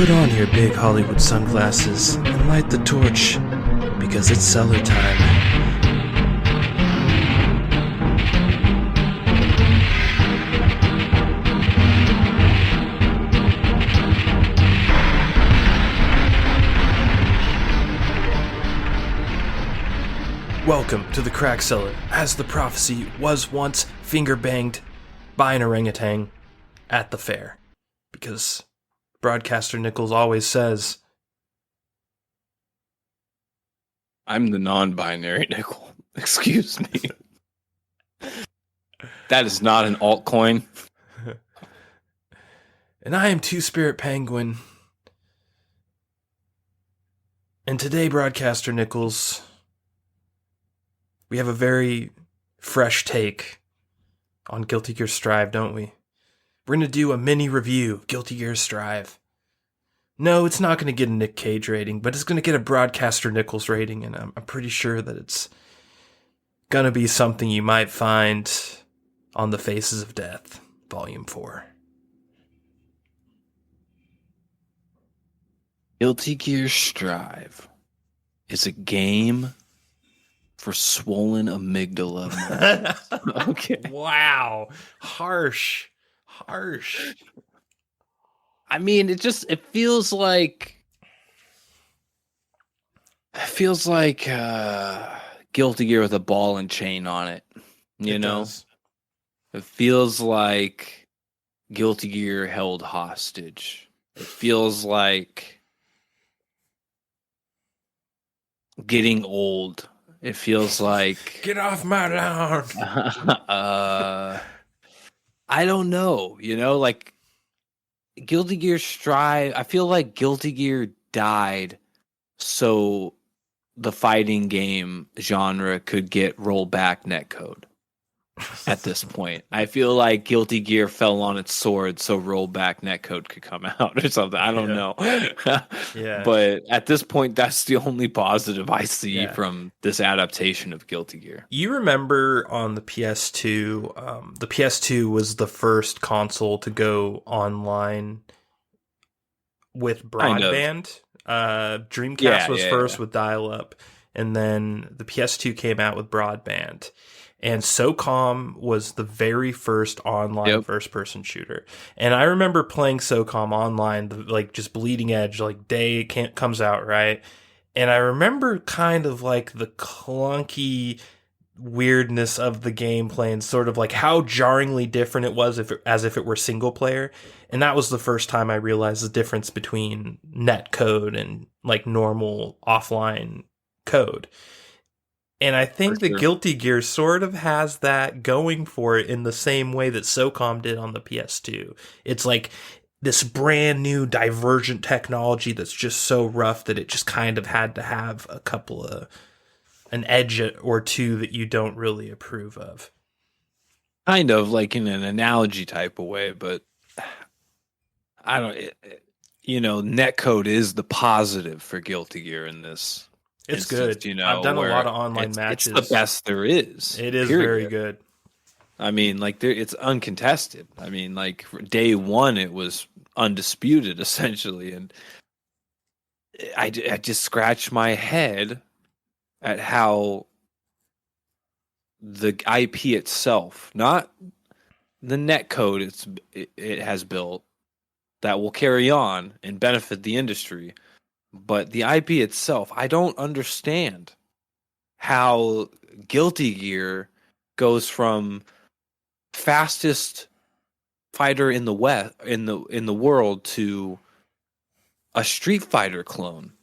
Put on your big Hollywood sunglasses and light the torch, because it's cellar time. Welcome to the Crack Cellar, as the prophecy was once finger-banged by an orangutan at the fair. Because Broadcaster Nickels always says, I'm the non-binary nickel. Excuse me. That is not an altcoin. And I am Two-Spirit Penguin. And today, Broadcaster Nickels, we have a very fresh take on Guilty Gear Strive, don't we? We're going to do a mini review of Guilty Gear Strive. No, it's not going to get a Nick Cage rating, but it's going to get a Broadcaster Nickels rating, and I'm pretty sure that it's going to be something you might find on The Faces of Death, Volume 4. Guilty Gear Strive is a game for swollen amygdala. Okay. Wow. Harsh. I mean, it feels like Guilty Gear with a ball and chain on it. You know? Does. It feels like Guilty Gear held hostage. It feels like getting old. It feels like Get off my lawn. I don't know, like Guilty Gear Strive. I feel like Guilty Gear died so the fighting game genre could get rollback netcode. At this point, I feel like Guilty Gear fell on its sword so rollback netcode could come out or something. I don't know. Yeah. But at this point, that's the only positive I see from this adaptation of Guilty Gear. You remember on the PS2, the PS2 was the first console to go online with broadband. Dreamcast was first with dial-up, and then the PS2 came out with broadband. And SOCOM was the very first online first-person shooter. And I remember playing SOCOM online, like just bleeding edge, like day comes out, right? And I remember kind of like the clunky weirdness of the gameplay and sort of like how jarringly different it was as if it were single player. And that was the first time I realized the difference between net code and like normal offline code. And I think the Guilty Gear sort of has that going for it in the same way that SOCOM did on the PS2. It's like this brand new divergent technology that's just so rough that it just kind of had to have an edge or two that you don't really approve of. Kind of like in an analogy type of way, but I don't, netcode is the positive for Guilty Gear in this. It's good. I've done a lot of online matches. It's the best there is. It is very good. I mean, like it's uncontested. I mean, like day one, it was undisputed essentially, and I just scratched my head at how the IP itself, not the netcode it has built that will carry on and benefit the industry. But the IP itself, I don't understand how Guilty Gear goes from fastest fighter in the world to a Street Fighter clone.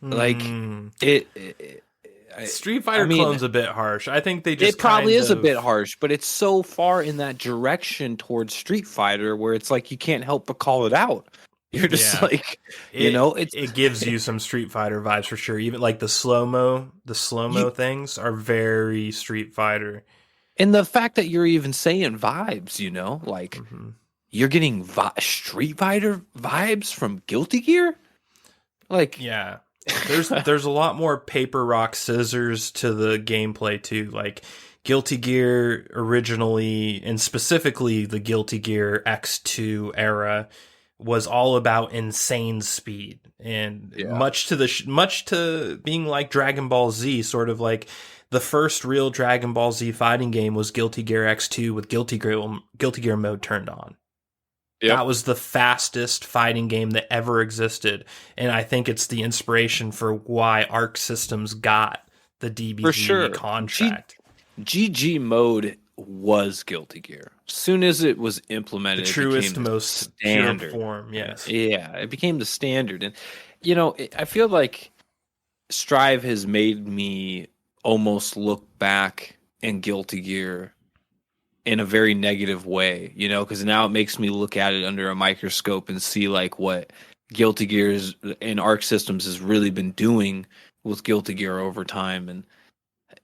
Like Street Fighter clone's a bit harsh. I think they just it probably is a bit harsh, but it's so far in that direction towards Street Fighter where it's like you can't help but call it out. You're just like, it gives you some Street Fighter vibes for sure. Even like the slow-mo things are very Street Fighter. And the fact that you're even saying vibes, you're getting Street Fighter vibes from Guilty Gear? Like, yeah. There's a lot more paper, rock, scissors to the gameplay too. Like Guilty Gear originally, and specifically the Guilty Gear X2 era, was all about insane speed, and much to being like Dragon Ball Z, sort of like the first real Dragon Ball Z fighting game was Guilty Gear X2 with Guilty Gear mode turned on. Yep. That was the fastest fighting game that ever existed, and I think it's the inspiration for why Arc Systems got the DBZ contract. GG mode was Guilty Gear. As soon as it was implemented, the truest, most standard form. Yes, yeah, it became the standard, and I feel like Strive has made me almost look back in Guilty Gear in a very negative way, because now it makes me look at it under a microscope and see like what Guilty Gears and Arc Systems has really been doing with Guilty Gear over time, and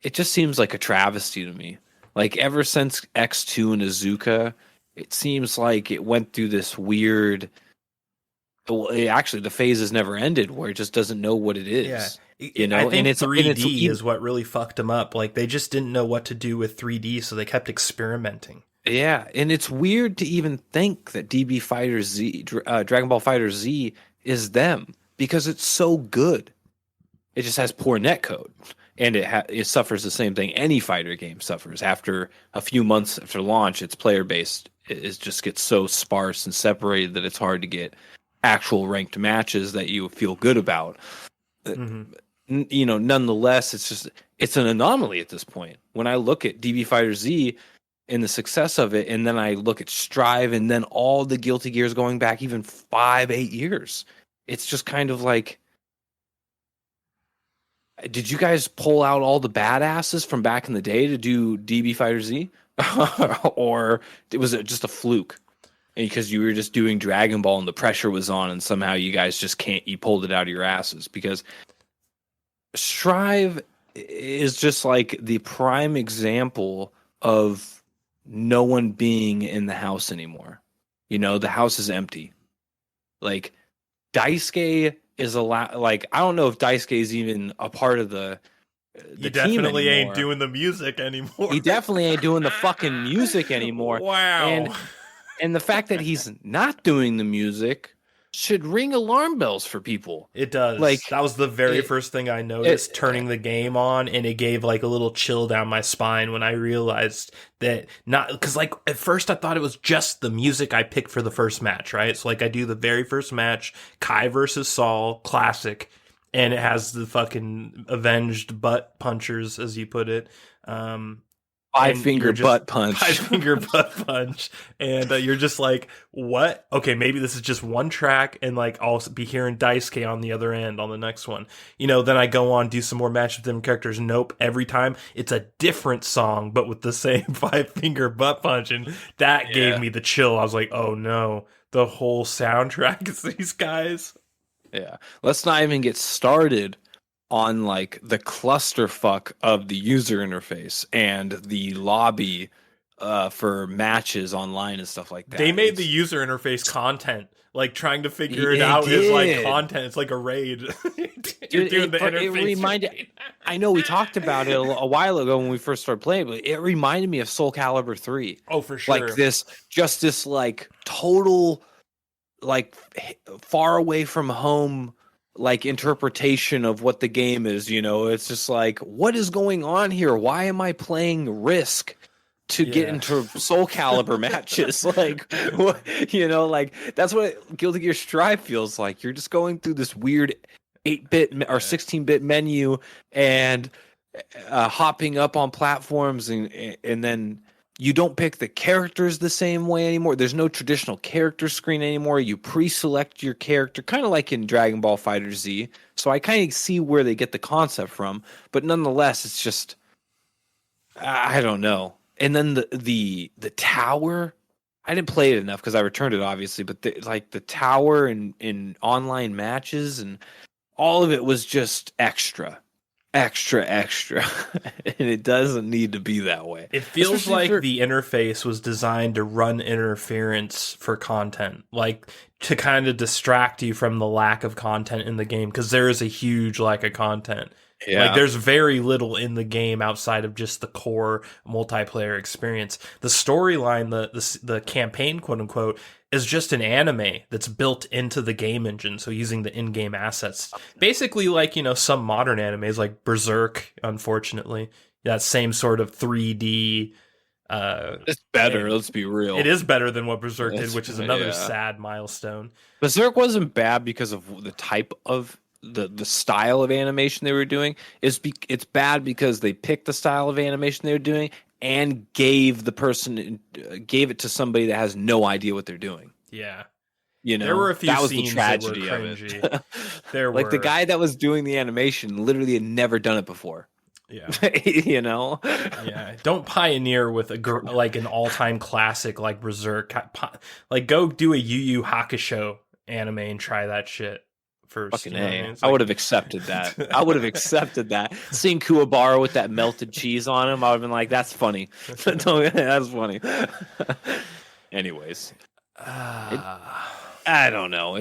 it just seems like a travesty to me. Like ever since X2 and Azuka, it seems like it went through this weird. Actually, the phase has never ended where it just doesn't know what it is. Yeah. I think and it's 3D is what really fucked them up. Like they just didn't know what to do with 3D, so they kept experimenting. Yeah, and it's weird to even think that DB Fighter Z, Dragon Ball Fighter Z, is them because it's so good. It just has poor netcode. And it suffers the same thing any fighter game suffers. After a few months after launch, its player base just gets so sparse and separated that it's hard to get actual ranked matches that you feel good about. Mm-hmm. Nonetheless, it's an anomaly at this point. When I look at DB Fighter Z and the success of it, and then I look at Strive, and then all the Guilty Gears going back even 5-8 years, it's just kind of like. Did you guys pull out all the badasses from back in the day to do DB Fighter Z? Or was it just a fluke? Because you were just doing Dragon Ball and the pressure was on and somehow you guys you pulled it out of your asses? Because Strive is just like the prime example of no one being in the house anymore. The house is empty. Like, Daisuke is I don't know if Daisuke is even a part of the he definitely ain't doing the music anymore. He definitely ain't doing the fucking music anymore. Wow. And the fact that he's not doing the music should ring alarm bells for people. It does. Like, that was the very first thing I noticed turning the game on, and it gave like a little chill down my spine when I realized that because like at first I thought it was just the music I picked for the first match, right? So like I do the very first match, Kai versus Saul, classic, and it has the fucking avenged butt punchers, as you put it. Five-finger butt punch. Five-finger butt punch. And you're just like, what? Okay, maybe this is just one track, and like I'll be hearing Daisuke on the other end on the next one. Then I go on, do some more matches with them characters. Nope. Every time it's a different song, but with the same five-finger butt punch. And that gave me the chill. I was like, oh no, the whole soundtrack is these guys. Yeah. Let's not even get started on like the clusterfuck of the user interface and the lobby for matches online and stuff like that. They made the user interface content. Like trying to figure it out is like content. It's like a raid. You're doing the interface. I know we talked about it a while ago when we first started playing, but it reminded me of Soul Calibur 3. Oh, for sure. Like this like total like far away from home like interpretation of what the game is, it's just like, what is going on here? Why am I playing Risk to get into Soul Calibur matches? Like, like that's what Guilty Gear Strive feels like. You're just going through this weird 8-bit or 16-bit menu and hopping up on platforms, and then you don't pick the characters the same way anymore. There's no traditional character screen anymore. You pre-select your character, kind of like in Dragon Ball Fighter Z. So I kind of see where they get the concept from, but nonetheless, it's just, I don't know. And then the tower, I didn't play it enough because I returned it, obviously, but the tower in online matches and all of it was just extra. And it doesn't need to be that way. It feels like the interface was designed to run interference for content. Like to kind of distract you from the lack of content in the game, because there is a huge lack of content. Yeah. Like, there's very little in the game outside of just the core multiplayer experience. The storyline, the campaign, quote unquote, is just an anime that's built into the game engine. So using the in-game assets, basically like, you know, some modern animes like Berserk, unfortunately, that same sort of 3D. It's better. Let's be real. It is better than what Berserk did, which is another sad milestone. Berserk wasn't bad because of the type of the style of animation they were doing. It's bad because they picked the style of animation they were doing and gave it to somebody that has no idea what they're doing. Yeah. You know, there were a few that was scenes the tragedy that were cringy. Of it. Like the guy that was doing the animation literally had never done it before. Yeah. You know? Yeah. Don't pioneer with like an all-time classic like Berserk. Like, go do a Yu Yu Hakusho anime and try that shit first. Fucking A. I would have accepted that. I would have accepted that. Seeing Kuwabara with that melted cheese on him, I would have been like, that's funny. That's funny. Anyways. I don't know.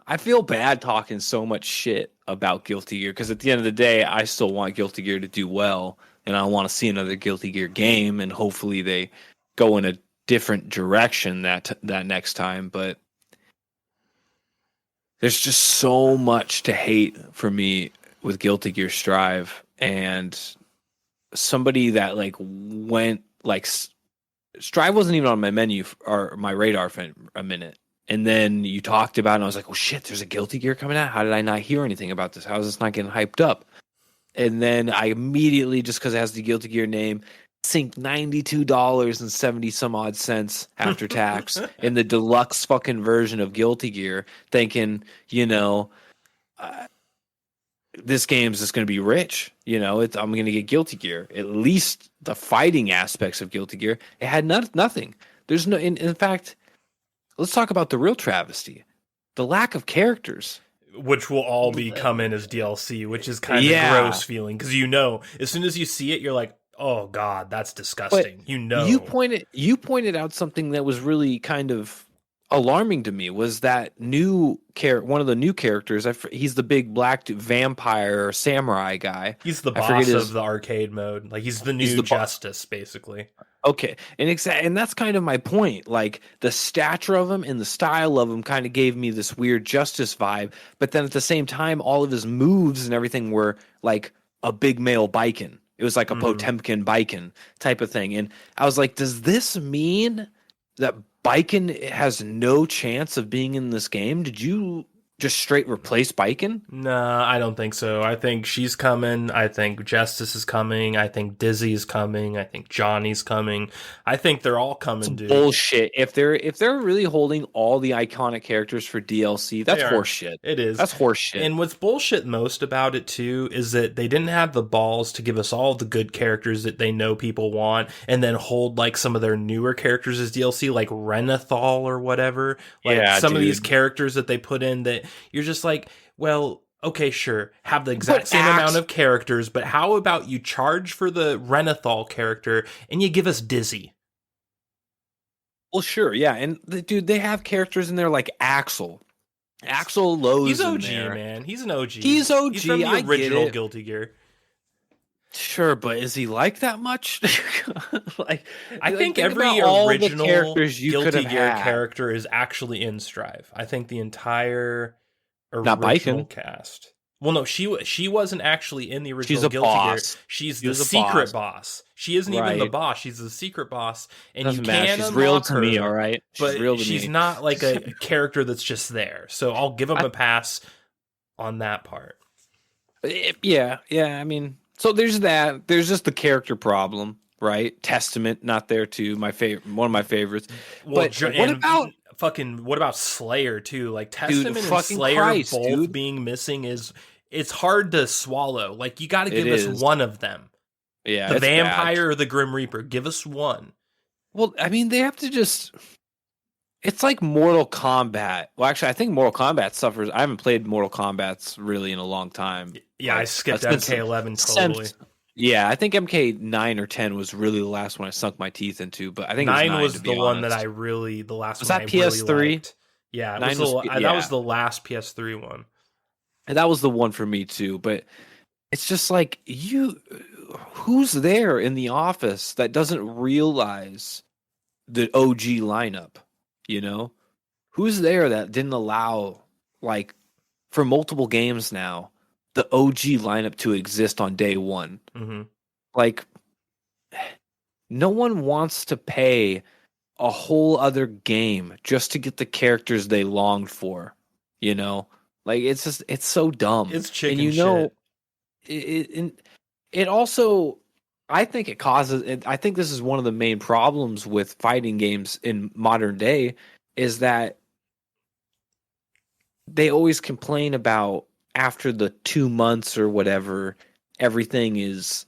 I feel bad talking so much shit about Guilty Gear, because at the end of the day, I still want Guilty Gear to do well, and I want to see another Guilty Gear game, and hopefully they go in a different direction that next time. But there's just so much to hate for me with Guilty Gear Strive, and somebody that like went like Strive wasn't even on my menu or my radar for a minute. And then you talked about it, and I was like, oh shit, there's a Guilty Gear coming out. How did I not hear anything about this? How is this not getting hyped up? And then I immediately, just because it has the Guilty Gear name, sink $92.70 some odd cents after tax in the deluxe fucking version of Guilty Gear, thinking, you know, this game's just going to be rich. You know, I'm going to get Guilty Gear. At least the fighting aspects of Guilty Gear, it had nothing. There's no, in fact, let's talk about the real travesty. The lack of characters. Which will all be come in as DLC, which is kind of gross feeling. Because, you know, as soon as you see it, you're like, oh God, that's disgusting. But you know. You pointed out something that was really kind of alarming to me, was that one of the new characters. He's the big black vampire samurai guy. He's the boss of the arcade mode. Like, he's the new Justice, basically. Okay, and that's kind of my point. Like, the stature of him and the style of him kind of gave me this weird Justice vibe. But then at the same time, all of his moves and everything were like a big male bikin. It was like a Potemkin bikin type of thing. And I was like, does this mean that Bikin has no chance of being in this game? Did you just straight replace Bikin? No, I don't think so. I think she's coming. I think Justice is coming. I think Dizzy is coming. I think Johnny's coming. I think they're all coming, dude. Bullshit. If they're really holding all the iconic characters for DLC, that's horseshit. It is. That's horseshit. And what's bullshit most about it too is that they didn't have the balls to give us all the good characters that they know people want, and then hold like some of their newer characters as DLC, like Renathal or whatever. Like some of these characters that they put in that you're just like, well, okay, sure, have the exact same amount of characters, but how about you charge for the Renathal character and you give us Dizzy? Well, sure, yeah, and dude, they have characters in there like Axel. Axel Lowe's He's OG, in there. man. He's an OG. He's OG. He's from the original Guilty Gear. Sure, but is he like that much? I think every original Guilty Gear character is actually in Strive. I think the entire original cast. Well, no, she wasn't actually in the original Guilty Gear. She's the secret boss. She isn't even the boss. She's the secret boss, and doesn't matter. She's real to me, all right. She's not like a character that's just there. So I'll give him a pass on that part. Yeah. I mean. So there's that. There's just the character problem, right? Testament not there too. My favorite, one of my favorites. Well, but what about Slayer too? Like Testament and Slayer both being missing it's hard to swallow. Like, you got to give us one of them. Yeah, the vampire or the Grim Reaper. Give us one. Well, I mean, they have to just. It's like Mortal Kombat. Well, actually, I think Mortal Kombat suffers. I haven't played Mortal Kombat really in a long time. Yeah, I skipped MK11 totally. Yeah, I think MK9 or 10 was really the last one I sunk my teeth into. But I think 9 was the one that the last one. Was that PS3? Yeah, That was the last PS3 one. And that was the one for me too, but it's just like who's there in the office that doesn't realize the OG lineup, you know? Who's there that didn't allow, like, for multiple games now, the OG lineup to exist on day one? Mm-hmm. Like, no one wants to pay a whole other game just to get the characters they longed for, you know? Like, it's so dumb. It's chicken and you shit. know, it also, I think it causes, I think this is one of the main problems with fighting games in modern day, is that they always complain about after the 2 months or whatever, everything is,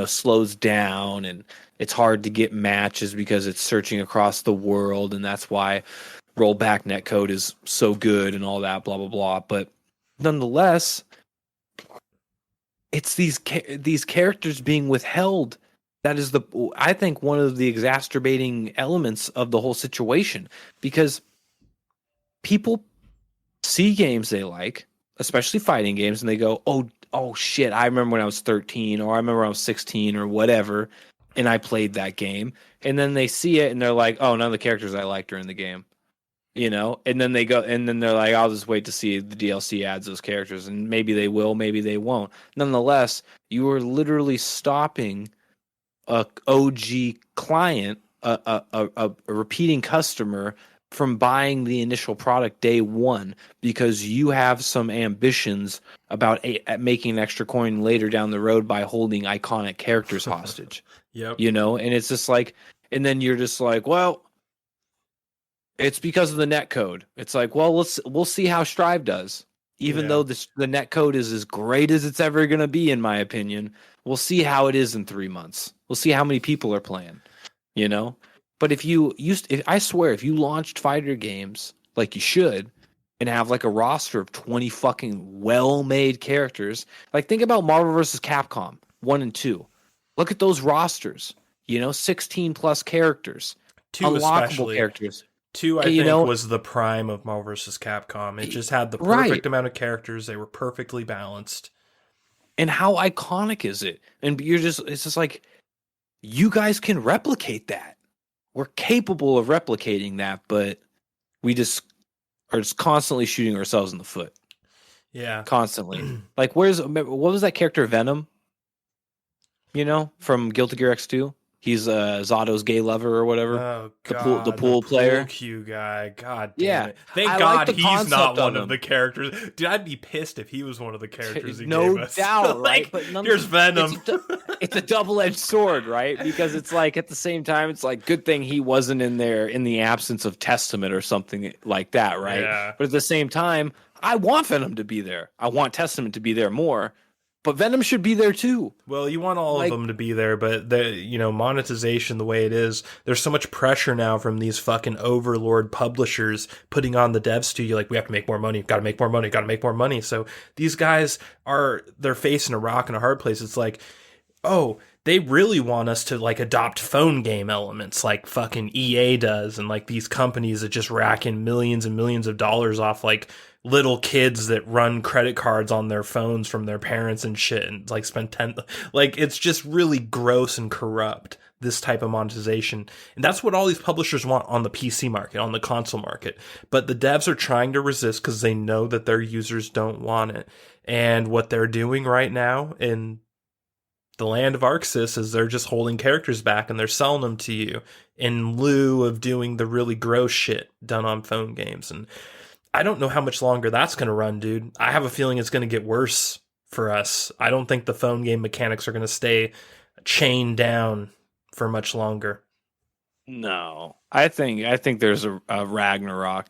slows down and it's hard to get matches because it's searching across the world. And that's why rollback netcode is so good and all that, blah, blah, blah. But nonetheless, it's these characters being withheld. That is I think one of the exacerbating elements of the whole situation, because people see games they like, especially fighting games, and they go, oh shit, I remember when I was 13, or I remember when I was 16 or whatever, and I played that game. And then they see it and they're like, oh, none of the characters I liked are in the game. And then they're like, I'll just wait to see if the DLC adds those characters, and maybe they will, maybe they won't. Nonetheless, you are literally stopping a OG client, a repeating customer, from buying the initial product day one because you have some ambitions about making an extra coin later down the road by holding iconic characters hostage. Yep. And it's just like, and then you're just like, well, it's because of the net code. It's like, well, we'll see how Strive does. Even though the net code is as great as it's ever going to be, in my opinion, we'll see how it is in 3 months. We'll see how many people are playing, But if I swear, if you launched fighter games like you should and have like a roster of 20 fucking well-made characters, like think about Marvel vs. Capcom 1 and 2. Look at those rosters, 16 plus characters, 2 unlockable especially. characters. 2, I think, was the prime of Marvel vs. Capcom. It just had the perfect amount of characters. They were perfectly balanced. And how iconic is it? And it's just like, you guys can replicate that. We're capable of replicating that, but we just are just constantly shooting ourselves in the foot. Yeah. Constantly. Like, what was that character, Venom? From Guilty Gear X2? He's Zato's gay lover or whatever. Oh, God. The pool player. Q guy. God damn it. Thank I God like he's not one of the characters. Dude, I'd be pissed if he was one of the characters he gave us. No doubt, right? But here's Venom. It's a double-edged sword, right? Because it's like, at the same time, it's like, good thing he wasn't in there in the absence of Testament or something like that, right? Yeah. But at the same time, I want Venom to be there. I want Testament to be there more. But Venom should be there too. Well, you want all of them to be there, but monetization the way it is, there's so much pressure now from these fucking overlord publishers putting on the dev studio, like, we have to make more money, gotta make more money, gotta make more money. So these guys they're facing a rock and a hard place. It's like, oh, they really want us to like adopt phone game elements like fucking EA does, and like these companies that just rack in millions and millions of dollars off like little kids that run credit cards on their phones from their parents and shit, and like spend it's just really gross and corrupt, this type of monetization. And that's what all these publishers want on the PC market, on the console market. But the devs are trying to resist because they know that their users don't want it. And what they're doing right now in the land of Arxis is they're just holding characters back and they're selling them to you in lieu of doing the really gross shit done on phone games. And I don't know how much longer that's going to run, dude. I have a feeling it's going to get worse for us. I don't think the phone game mechanics are going to stay chained down for much longer. No. I think there's a Ragnarok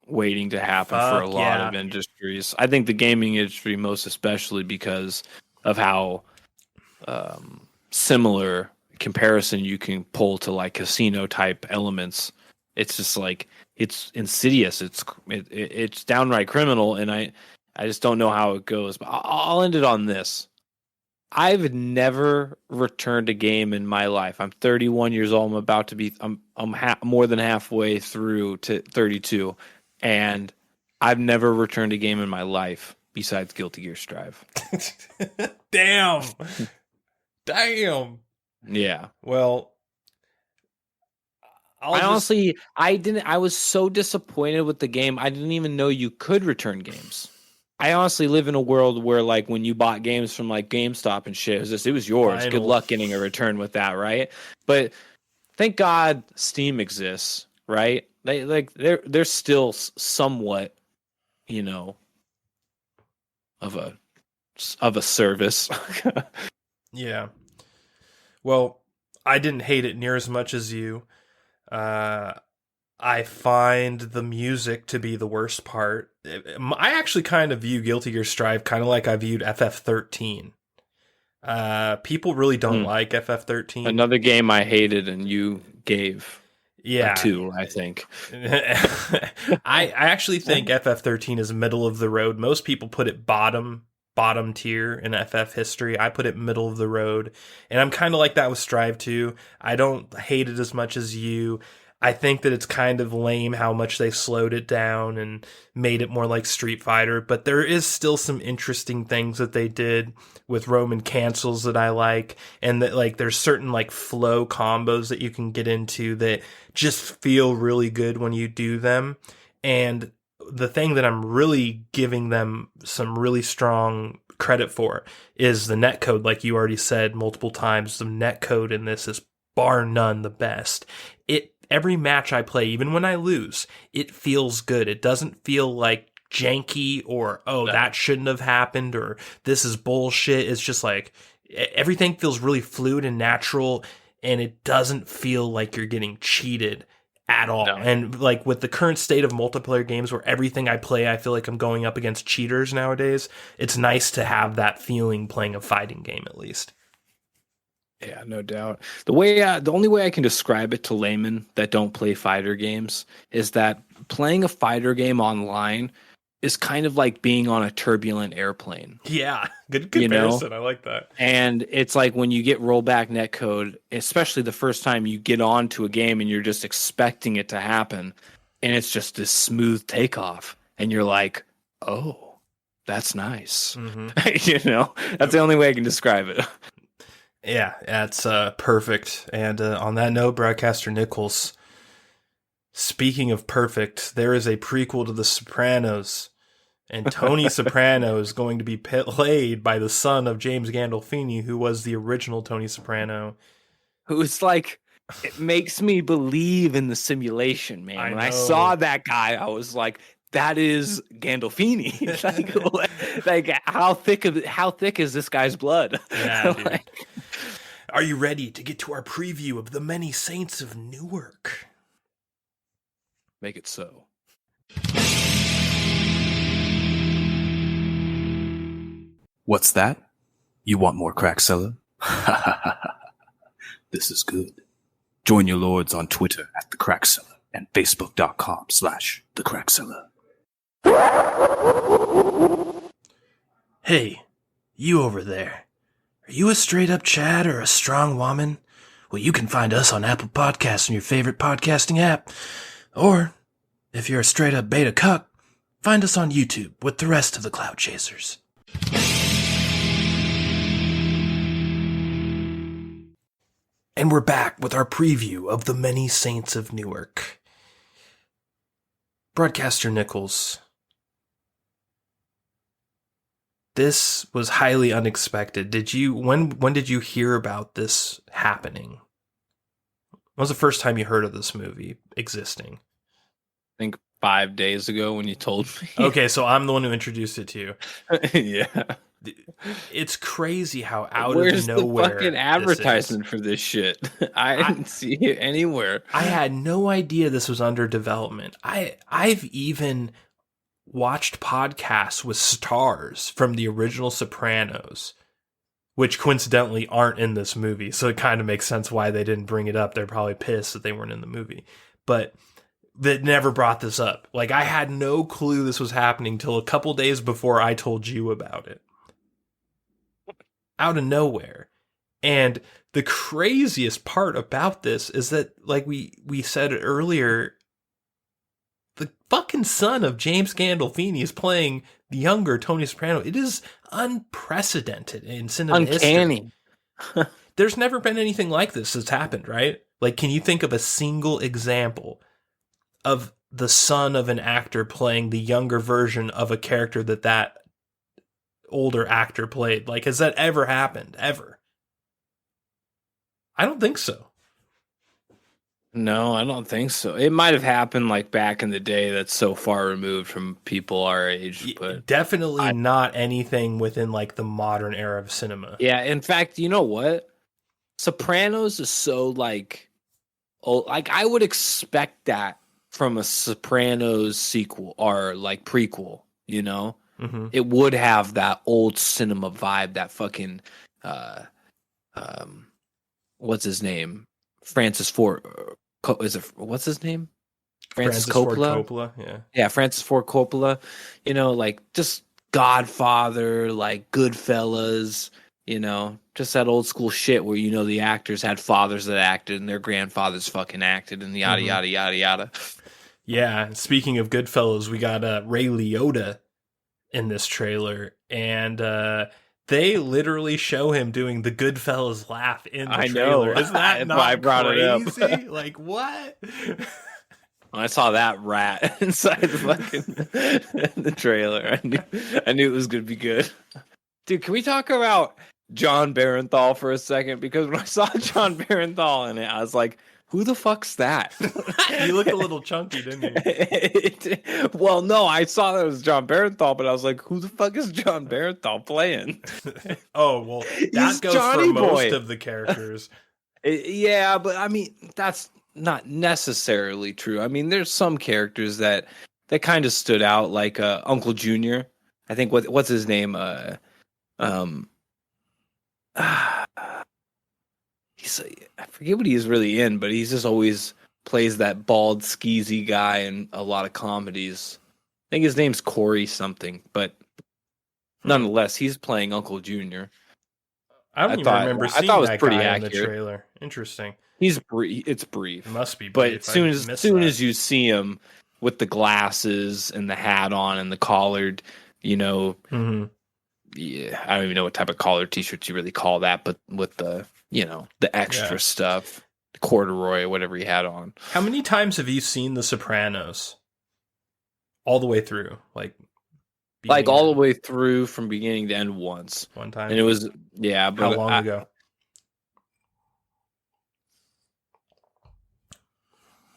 waiting to happen for a lot of industries. I think the gaming industry most especially, because of how similar comparison you can pull to like casino type elements. It's just like, it's insidious. It's downright criminal, and I just don't know how it goes. But I'll end it on this. I've never returned a game in my life. I'm 31 years old. I'm about to be. I'm more than halfway through to 32. and I've never returned a game in my life besides Guilty Gear Strive. Damn. Yeah. Well, I was so disappointed with the game. I didn't even know you could return games. I honestly live in a world where, like, when you bought games from like GameStop and shit, it was yours. Good luck getting a return with that, right? But thank God Steam exists, right? They're still somewhat, of a service. Yeah. Well, I didn't hate it near as much as you. I find the music to be the worst part. I actually kind of view Guilty Gear Strive kind of like I viewed FF13. People really don't like FF13. Another game I hated and you gave a 2, I think. I actually think FF13 is middle of the road. Most people put it bottom tier in FF history. I put it middle of the road. And I'm kind of like that with Strive 2. I don't hate it as much as you. I think that it's kind of lame how much they slowed it down and made it more like Street Fighter, but there is still some interesting things that they did with Roman cancels that I like, and that like there's certain like flow combos that you can get into that just feel really good when you do them. And the thing that I'm really giving them some really strong credit for is the netcode. Like you already said multiple times, the netcode in this is bar none the best. Every match I play, even when I lose, it feels good. It doesn't feel like janky or, that shouldn't have happened or this is bullshit. It's just like everything feels really fluid and natural, and it doesn't feel like you're getting cheated at all. No. And like with the current state of multiplayer games where everything I play, I feel like I'm going up against cheaters nowadays, it's nice to have that feeling playing a fighting game at least. Yeah, no doubt. The only way I can describe it to laymen that don't play fighter games is that playing a fighter game online is kind of like being on a turbulent airplane. Yeah, good comparison. I like that. And it's like when you get rollback netcode, especially the first time you get onto a game and you're just expecting it to happen, and it's just this smooth takeoff, and you're like, oh, that's nice. Mm-hmm. That's the only way I can describe it. Yeah, that's perfect. And on that note, Broadcaster Nickels, speaking of perfect, there is a prequel to The Sopranos, and Tony Soprano is going to be played by the son of James Gandolfini, who was the original Tony Soprano. Who's like, it makes me believe in the simulation, man. When I saw that guy, I was like, that is Gandolfini. like how thick is this guy's blood? Yeah, dude. Are you ready to get to our preview of the Many Saints of Newark? Make it so. What's that? You want more Crack Cellar? This is good. Join your lords on Twitter at The Crack Cellar and Facebook.com/The Crack Cellar. Hey, you over there. Are you a straight-up Chad or a strong woman? Well, you can find us on Apple Podcasts and your favorite podcasting app. Or, if you're a straight-up beta cuck, find us on YouTube with the rest of the Cloud Chasers. And we're back with our preview of the Many Saints of Newark. Broadcaster Nickels, this was highly unexpected. When did you hear about this happening? When was the first time you heard of this movie existing? I think 5 days ago when you told me. Okay, so I'm the one who introduced it to you. Yeah. It's crazy how out Where's of nowhere the fucking advertisement for this shit? I didn't see it anywhere. I had no idea this was under development. I've even watched podcasts with stars from the original Sopranos, which coincidentally aren't in this movie. So it kind of makes sense why they didn't bring it up. They're probably pissed that they weren't in the movie. But that never brought this up. Like, I had no clue this was happening till a couple days before I told you about it. Out of nowhere. And the craziest part about this is that, like we said earlier, fucking son of James Gandolfini is playing the younger Tony Soprano. It is unprecedented in cinema Uncanny. history. There's never been anything like this that's happened, right? Like, can you think of a single example of the son of an actor playing the younger version of a character that older actor played? Like, has that ever happened? Ever? I don't think so. No, I don't think so. It might have happened like back in the day that's so far removed from people our age, but definitely not anything within like the modern era of cinema. Yeah, in fact, you know what? Sopranos is so like old, like I would expect that from a Sopranos sequel or like prequel, you know? Mm-hmm. It would have that old cinema vibe, that fucking what's his name? Francis Ford what's his name? Francis Coppola. Ford Coppola, yeah, Francis Ford Coppola. You know, like just Godfather, like Goodfellas. You know, just that old school shit where you know the actors had fathers that acted and their grandfathers fucking acted and yada yada yada yada. Yeah. Speaking of Goodfellas, we got Ray Liotta in this trailer, and they literally show him doing the Goodfellas laugh in the trailer. Isn't that not I brought crazy? It up. Like, what? I saw that rat inside the fucking the trailer. I knew it was gonna be good. Dude, can we talk about John Barenthal for a second? Because when I saw John Barenthal in it, I was like, who the fuck's that? You looked a little chunky, didn't you? Well, no, I saw that it was John Barenthal, but I was like, who the fuck is John Barenthal playing? Oh, well, that goes Johnny for most Boy. of the characters. Yeah, but I mean, that's not necessarily true. I mean, there's some characters that kind of stood out, like Uncle Junior. I think what's his name? I forget what he's really in, but he's just always plays that bald, skeezy guy in a lot of comedies. I think his name's Corey something, but nonetheless, he's playing Uncle Junior. I don't even remember seeing that it was pretty guy accurate. in the trailer. Interesting. He's brief. It's brief. It must be But brief. as soon as you see him with the glasses and the hat on and the collared, you know, yeah, I don't even know what type of collared t-shirts you really call that, but with the, you know, the extra stuff, the corduroy, whatever he had on. How many times have you seen The Sopranos? All the way through, like all the way through from beginning to end once. One time, and it was but how long ago?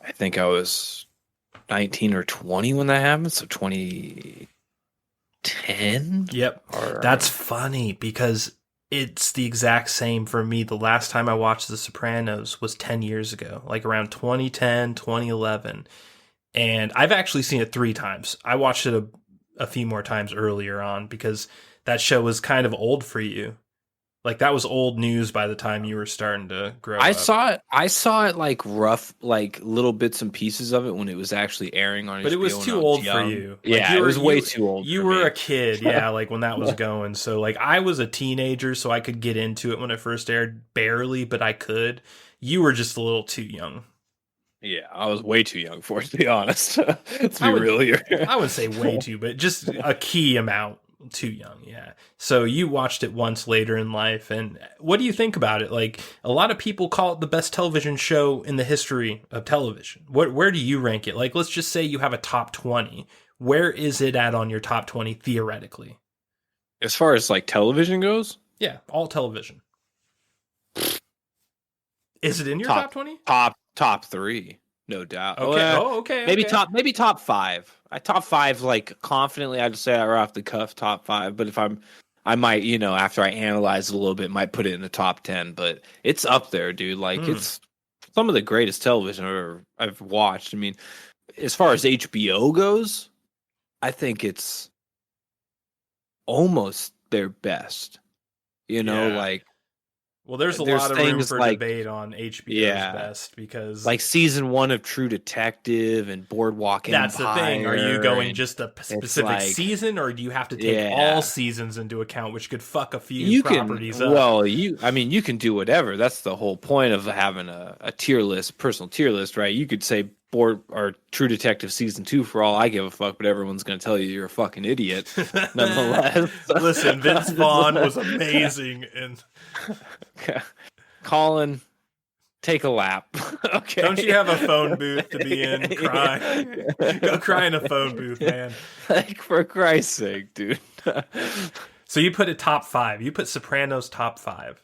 I think I was 19 or 20 when that happened, so 2010. Yep, that's funny because it's the exact same for me. The last time I watched The Sopranos was 10 years ago, like around 2010, 2011. And I've actually seen it 3 times. I watched it a few more times earlier on because that show was kind of old for you. Like that was old news by the time you were starting to grow up. I saw it like rough, like little bits and pieces of it when it was actually airing on HBO. But it was too old for you. Yeah, it was way too old. You were a kid, yeah, like when that was going. So like I was a teenager, so I could get into it when it first aired, barely, but I could. You were just a little too young. Yeah, I was way too young for it, to be honest. Let's be real here. I would say way too, but just a key amount too young, yeah. So you watched it once later in life, and what do you think about it? Like, a lot of people call it the best television show in the history of television. Where do you rank it? Like, let's just say you have a top 20. Where is it at on your top 20 theoretically? As far as like television goes? Yeah, all television. Is it in your top 20? Top 3, no doubt. Okay. Okay. Maybe top 5. I top 5 like confidently. I'd say right off the cuff top 5. But if I might, you know, after I analyze it a little bit, might put it in the top 10. But it's up there, dude. Like it's some of the greatest television I've watched. I mean, as far as HBO goes, I think it's almost their best. You know, like. Well, there's a lot of room for debate on HBO's best because... Like season 1 of True Detective and Boardwalk Empire. That's the thing. Are you going just a specific season or do you have to take all seasons into account, which could fuck a few properties up? Well, you can do whatever. That's the whole point of having a tier list, personal tier list, right? You could say or True Detective season 2 for all I give a fuck, but everyone's going to tell you you're a fucking idiot. Nonetheless, listen, Vince Vaughn was amazing, and Colin, take a lap. Okay, don't you have a phone booth to be in? Cry, go cry in a phone booth, man. Like, for Christ's sake, dude. So you put a top 5. You put Sopranos top 5.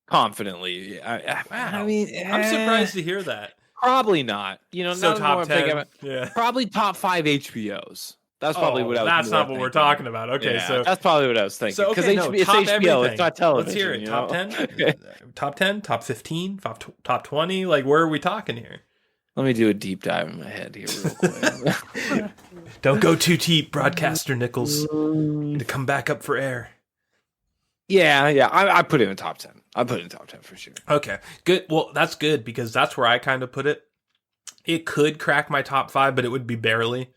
Confidently. I mean, I'm surprised to hear that. Probably not. You know, so top 10. Yeah. Probably top 5 HBOs. That's probably what I was That's not what we're talking about. Okay, yeah, so that's probably what I was thinking. Because it's HBO, everything. It's not television. Let's hear it. Top 10? Okay. Top 10? Top 15? Top 20? Like, where are we talking here? Let me do a deep dive in my head here real quick. Don't go too deep, Broadcaster Nickels. Need to come back up for air. Yeah. I put it in the top 10. I put it in the top 10 for sure. Okay, good. Well, that's good because that's where I kind of put it. It could crack my top 5, but it would be barely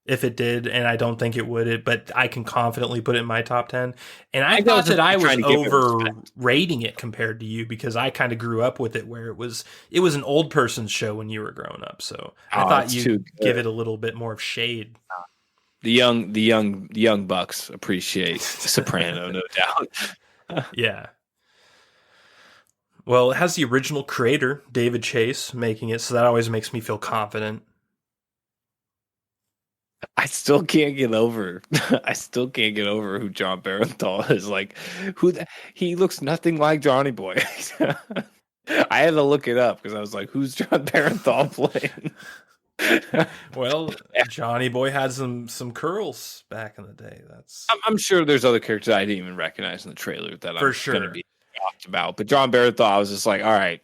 if it did, and I don't think it would. But I can confidently put it in my top 10. And I thought that I was overrating it compared to you because I kind of grew up with it where it was an old person's show when you were growing up. So I thought you'd give it a little bit more of shade. The young bucks appreciate Soprano, no doubt. Yeah. Well, it has the original creator, David Chase, making it, so that always makes me feel confident. I still can't get over who John Barenthal is. Like, he looks nothing like Johnny Boy. I had to look it up because I was like, who's John Barenthal playing? Well, Johnny Boy had some curls back in the day. I'm sure there's other characters I didn't even recognize in the trailer that for I'm sure going to be talked about. But John Barenthal, I was just like, all right,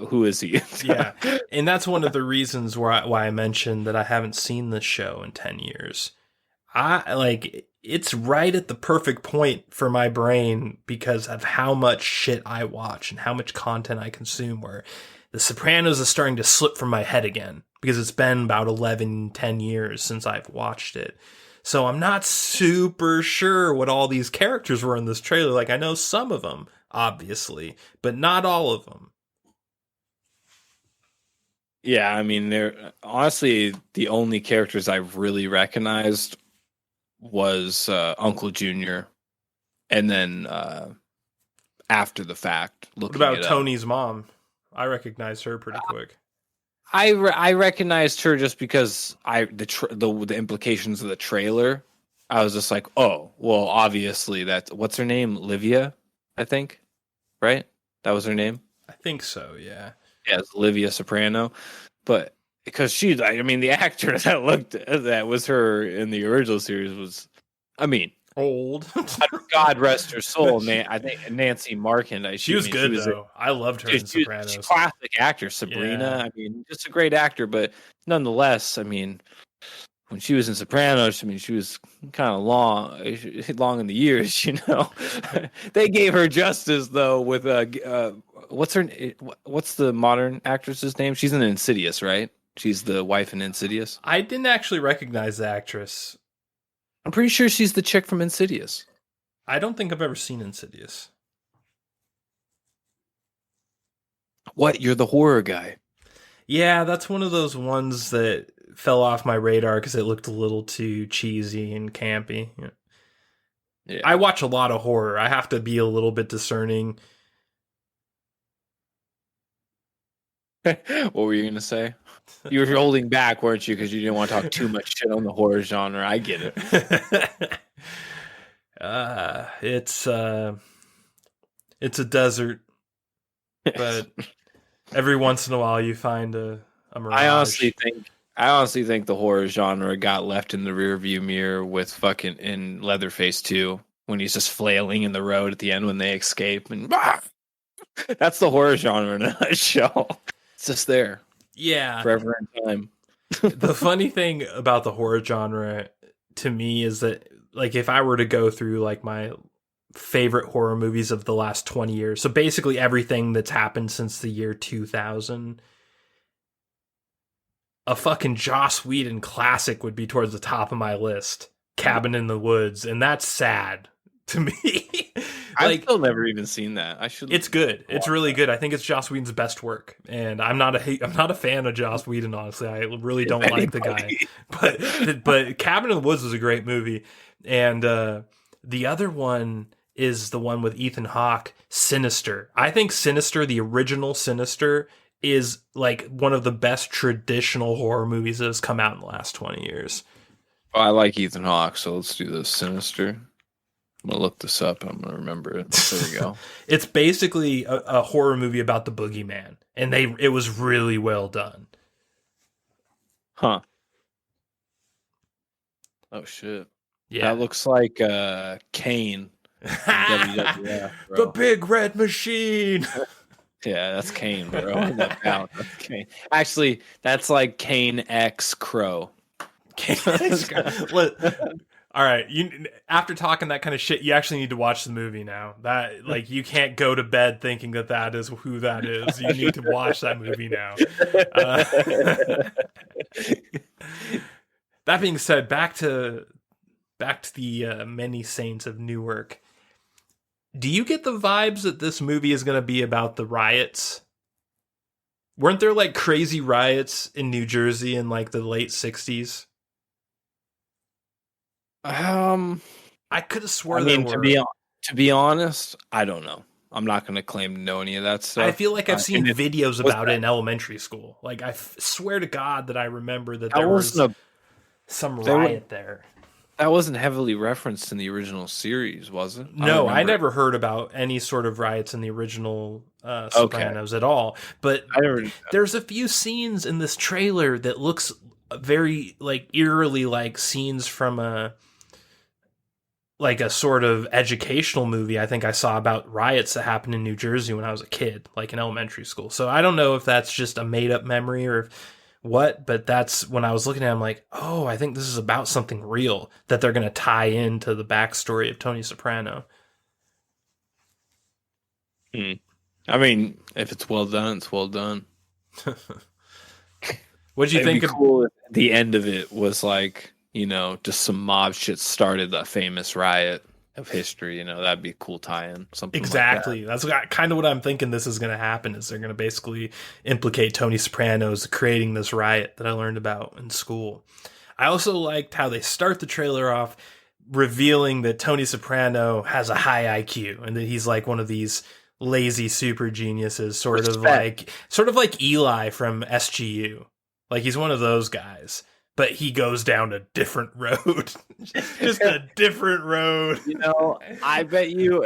who is he? Yeah, and that's one of the reasons why I mentioned that I haven't seen this show in 10 years. It's right at the perfect point for my brain because of how much shit I watch and how much content I consume, where The Sopranos is starting to slip from my head again because it's been about 10 years since I've watched it. So I'm not super sure what all these characters were in this trailer. Like, I know some of them, obviously, but not all of them. Yeah, I mean, they're honestly the only characters I've really recognized was Uncle Junior, and then after the fact, looking. What about Tony's mom? I recognized her pretty quick. I recognized her just because the implications of the trailer. I was just like, oh, well, obviously what's her name, Livia, I think, right? That was her name. I think so. Yeah. Yeah, it's Livia Soprano, but because the actor that was her in the original series was, old. God rest her soul, man. I think Nancy Markham. She was good though. I loved her in Sopranos. She's a classic actor, Sabrina. Yeah. Just a great actor, but nonetheless, when she was in Sopranos, she was kind of long in the years, They gave her justice though with what's the modern actress's name? She's in Insidious, right? She's the wife in Insidious. I didn't actually recognize the actress. I'm pretty sure she's the chick from Insidious. I don't think I've ever seen Insidious. What? You're the horror guy. Yeah, that's one of those ones that fell off my radar because it looked a little too cheesy and campy. Yeah. I watch a lot of horror. I have to be a little bit discerning. What were you going to say? You were holding back, weren't you? Because you didn't want to talk too much shit on the horror genre. I get it. It's a desert, but every once in a while you find a mirage. I honestly think the horror genre got left in the rearview mirror with fucking in Leatherface 2 when he's just flailing in the road at the end when they escape, and that's the horror genre in a show. It's just there. Yeah. Forever in time. The funny thing about the horror genre to me is that, like, if I were to go through, like, my favorite horror movies of the last 20 years, so basically everything that's happened since the year 2000, a fucking Joss Whedon classic would be towards the top of my list. Cabin in the Woods. And that's sad to me. I've still never even seen that. I should. It's good. It's really good. I think it's Joss Whedon's best work, and I'm not a fan of Joss Whedon. Honestly, I really don't like the guy. But Cabin in the Woods was a great movie, and the other one is the one with Ethan Hawke, Sinister. I think Sinister, the original Sinister, is like one of the best traditional horror movies that has come out in the last 20 years. Oh, I like Ethan Hawke, so let's do this. Sinister. I'm going to look this up and I'm going to remember it. There we go. It's basically a horror movie about the boogeyman, and it was really well done. Huh. Oh, shit. Yeah. That looks like Kane. WWF, the big red machine. Yeah, that's Kane, bro. That's Kane. Actually, that's like Kane X Crow. All right, after talking that kind of shit, you actually need to watch the movie now. That like you can't go to bed thinking that is who that is. You need to watch that movie now. That being said, back to the Many Saints of Newark. Do you get the vibes that this movie is going to be about the riots? Weren't there like crazy riots in New Jersey in like the late 60s? I could have sworn there were. To be honest, I don't know. I'm not going to claim to know any of that stuff. I feel like I've seen videos about it in elementary school. Like I swear to God that I remember that there was some riot there. That wasn't heavily referenced in the original series, was it? No, I never heard about any sort of riots in the original Sopranos at all. But there's a few scenes in this trailer that looks very like eerily like scenes from a sort of educational movie I think I saw about riots that happened in New Jersey when I was a kid, like in elementary school. So I don't know if that's just a made up memory or what, but that's when I was looking at it, I'm like, oh, I think this is about something real that they're going to tie into the backstory of Tony Soprano. I mean, if it's well done, it's well done. What did you think? Cool if the end of it was like, just some mob shit started the famous riot of history. That'd be a cool tie-in. Something exactly. Like that. That's kind of what I'm thinking. This is going to happen. Is they're going to basically implicate Tony Soprano's creating this riot that I learned about in school. I also liked how they start the trailer off revealing that Tony Soprano has a high IQ and that he's like one of these lazy super geniuses, sort of like Eli from SGU. Like he's one of those guys. But he goes down a different road. Just a different road. I bet you,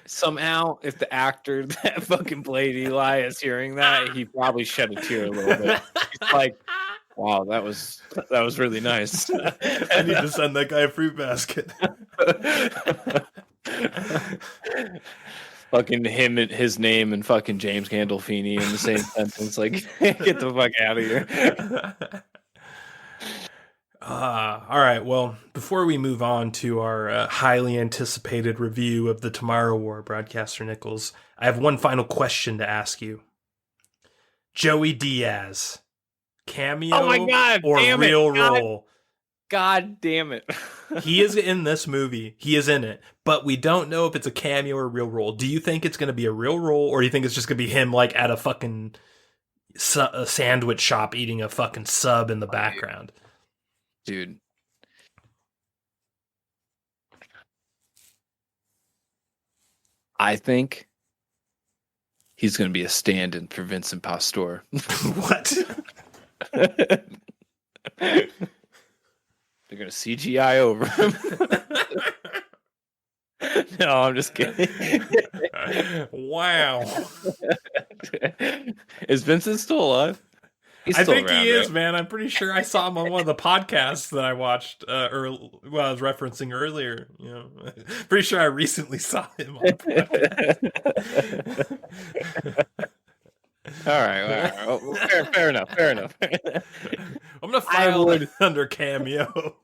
somehow if the actor that fucking played Eli is hearing that, he probably shed a tear a little bit. He's like, wow, that was really nice. I need to send that guy a fruit basket. Fucking him and his name and fucking James Gandolfini in the same sentence. Like, get the fuck out of here. All right. Well, before we move on to our highly anticipated review of the Tomorrow War, Broadcaster Nickels, I have one final question to ask you. Joey Diaz, cameo or real role? God damn it. He is in this movie. He is in it. But we don't know if it's a cameo or a real role. Do you think it's going to be a real role, or do you think it's just going to be him like at a fucking a sandwich shop eating a fucking sub in the background? Dude. I think he's going to be a stand-in for Vincent Pastore. What? They're going to CGI over him. No, I'm just kidding. Wow. Is Vincent still alive? I think he is, man. I'm pretty sure I saw him on one of the podcasts that I watched, I was referencing earlier. Pretty sure I recently saw him on All right. Well, fair enough. I'm gonna file it under cameo.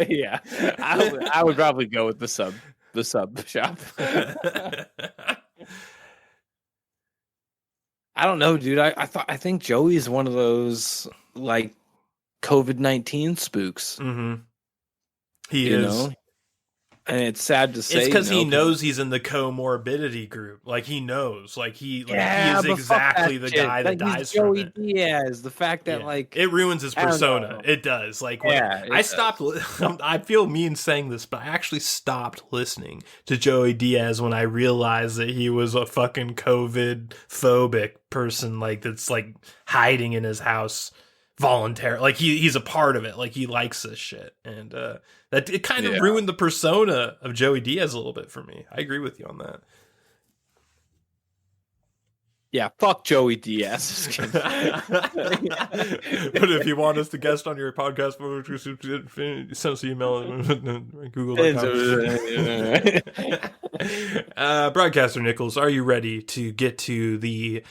Yeah, I would probably go with the sub shop. I don't know, dude. I think Joey's one of those like COVID-19 spooks. Mm-hmm. He is. And it's sad to say. It's because he knows he's in the comorbidity group. Like he knows, he is exactly the guy that dies from it. Diaz. The fact that it ruins his persona. It does. Like when I stopped. I feel mean saying this, but I actually stopped listening to Joey Diaz when I realized that he was a fucking COVID phobic person. Like that's like hiding in his house voluntarily. Like he's a part of it. Like he likes this shit, and that it kind of ruined the persona of Joey Diaz a little bit for me. I agree with you on that. Yeah, fuck Joey Diaz. But if you want us to guest on your podcast, send us an email at google.com. Broadcaster Nickels, are you ready to get to the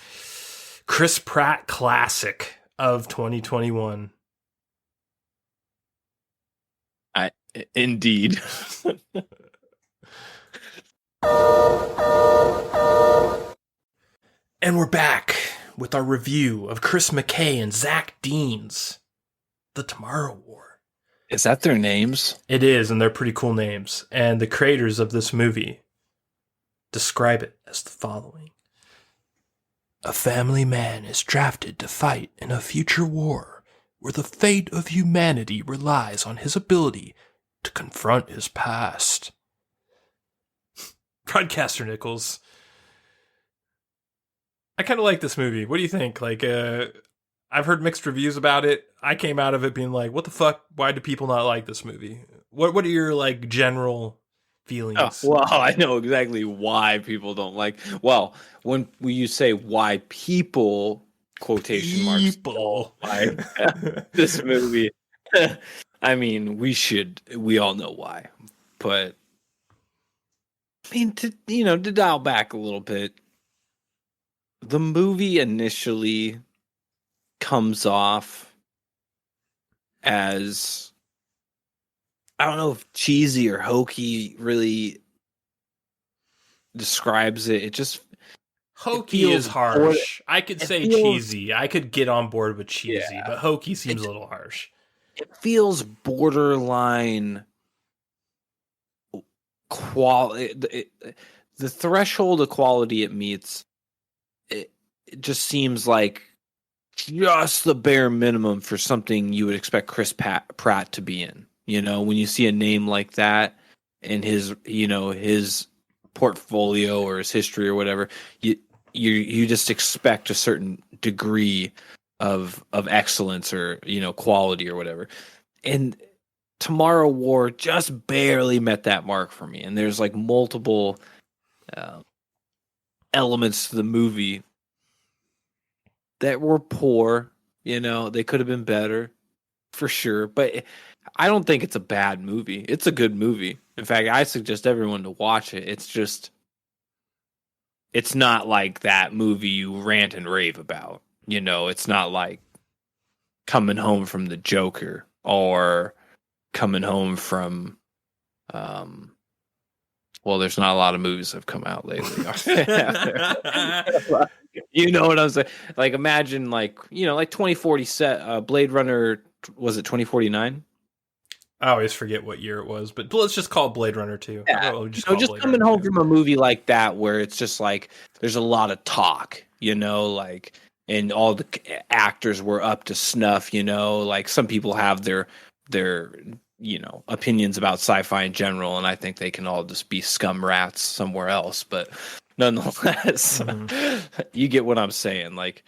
Chris Pratt classic of 2021? Indeed. And we're back with our review of Chris McKay and Zach Deen's The Tomorrow War. Is that their names? It is, and they're pretty cool names. And the creators of this movie describe it as the following. A family man is drafted to fight in a future war where the fate of humanity relies on his ability to confront his past. Broadcaster Nickels, I kind of like this movie. What do you think? Like, I've heard mixed reviews about it. I came out of it being like, what the fuck? Why do people not like this movie? What are your, like, general feelings? Oh, well, I know exactly why people don't like. Well, when you say why people, quotation marks, don't like this movie, I mean, we all know why. But, I mean, to dial back a little bit, the movie initially comes off as, I don't know if cheesy or hokey really describes it. It just hokey is harsh. I could say cheesy. I could get on board with cheesy, but hokey seems a little harsh. It feels borderline quality. The threshold of quality it meets, it just seems like just the bare minimum for something you would expect Chris Pratt to be in. You know, when you see a name like that in his portfolio or his history or whatever, you just expect a certain degree of excellence or, quality or whatever. And Tomorrow War just barely met that mark for me. And there's like multiple elements to the movie that were poor. They could have been better for sure. But I don't think it's a bad movie. It's a good movie. In fact, I suggest everyone to watch it. It's not like that movie you rant and rave about. It's not like Coming Home from the Joker or Coming Home from, there's not a lot of movies that have come out lately. You know what I'm saying? Like, imagine, like 2040 Blade Runner, was it 2049? I always forget what year it was, but let's just call it Blade Runner 2. Yeah. Just coming home from a movie like that where it's just like there's a lot of talk, like, and all the actors were up to snuff, like some people have their opinions about sci-fi in general, and I think they can all just be scum rats somewhere else, but nonetheless, you get what I'm saying. Like,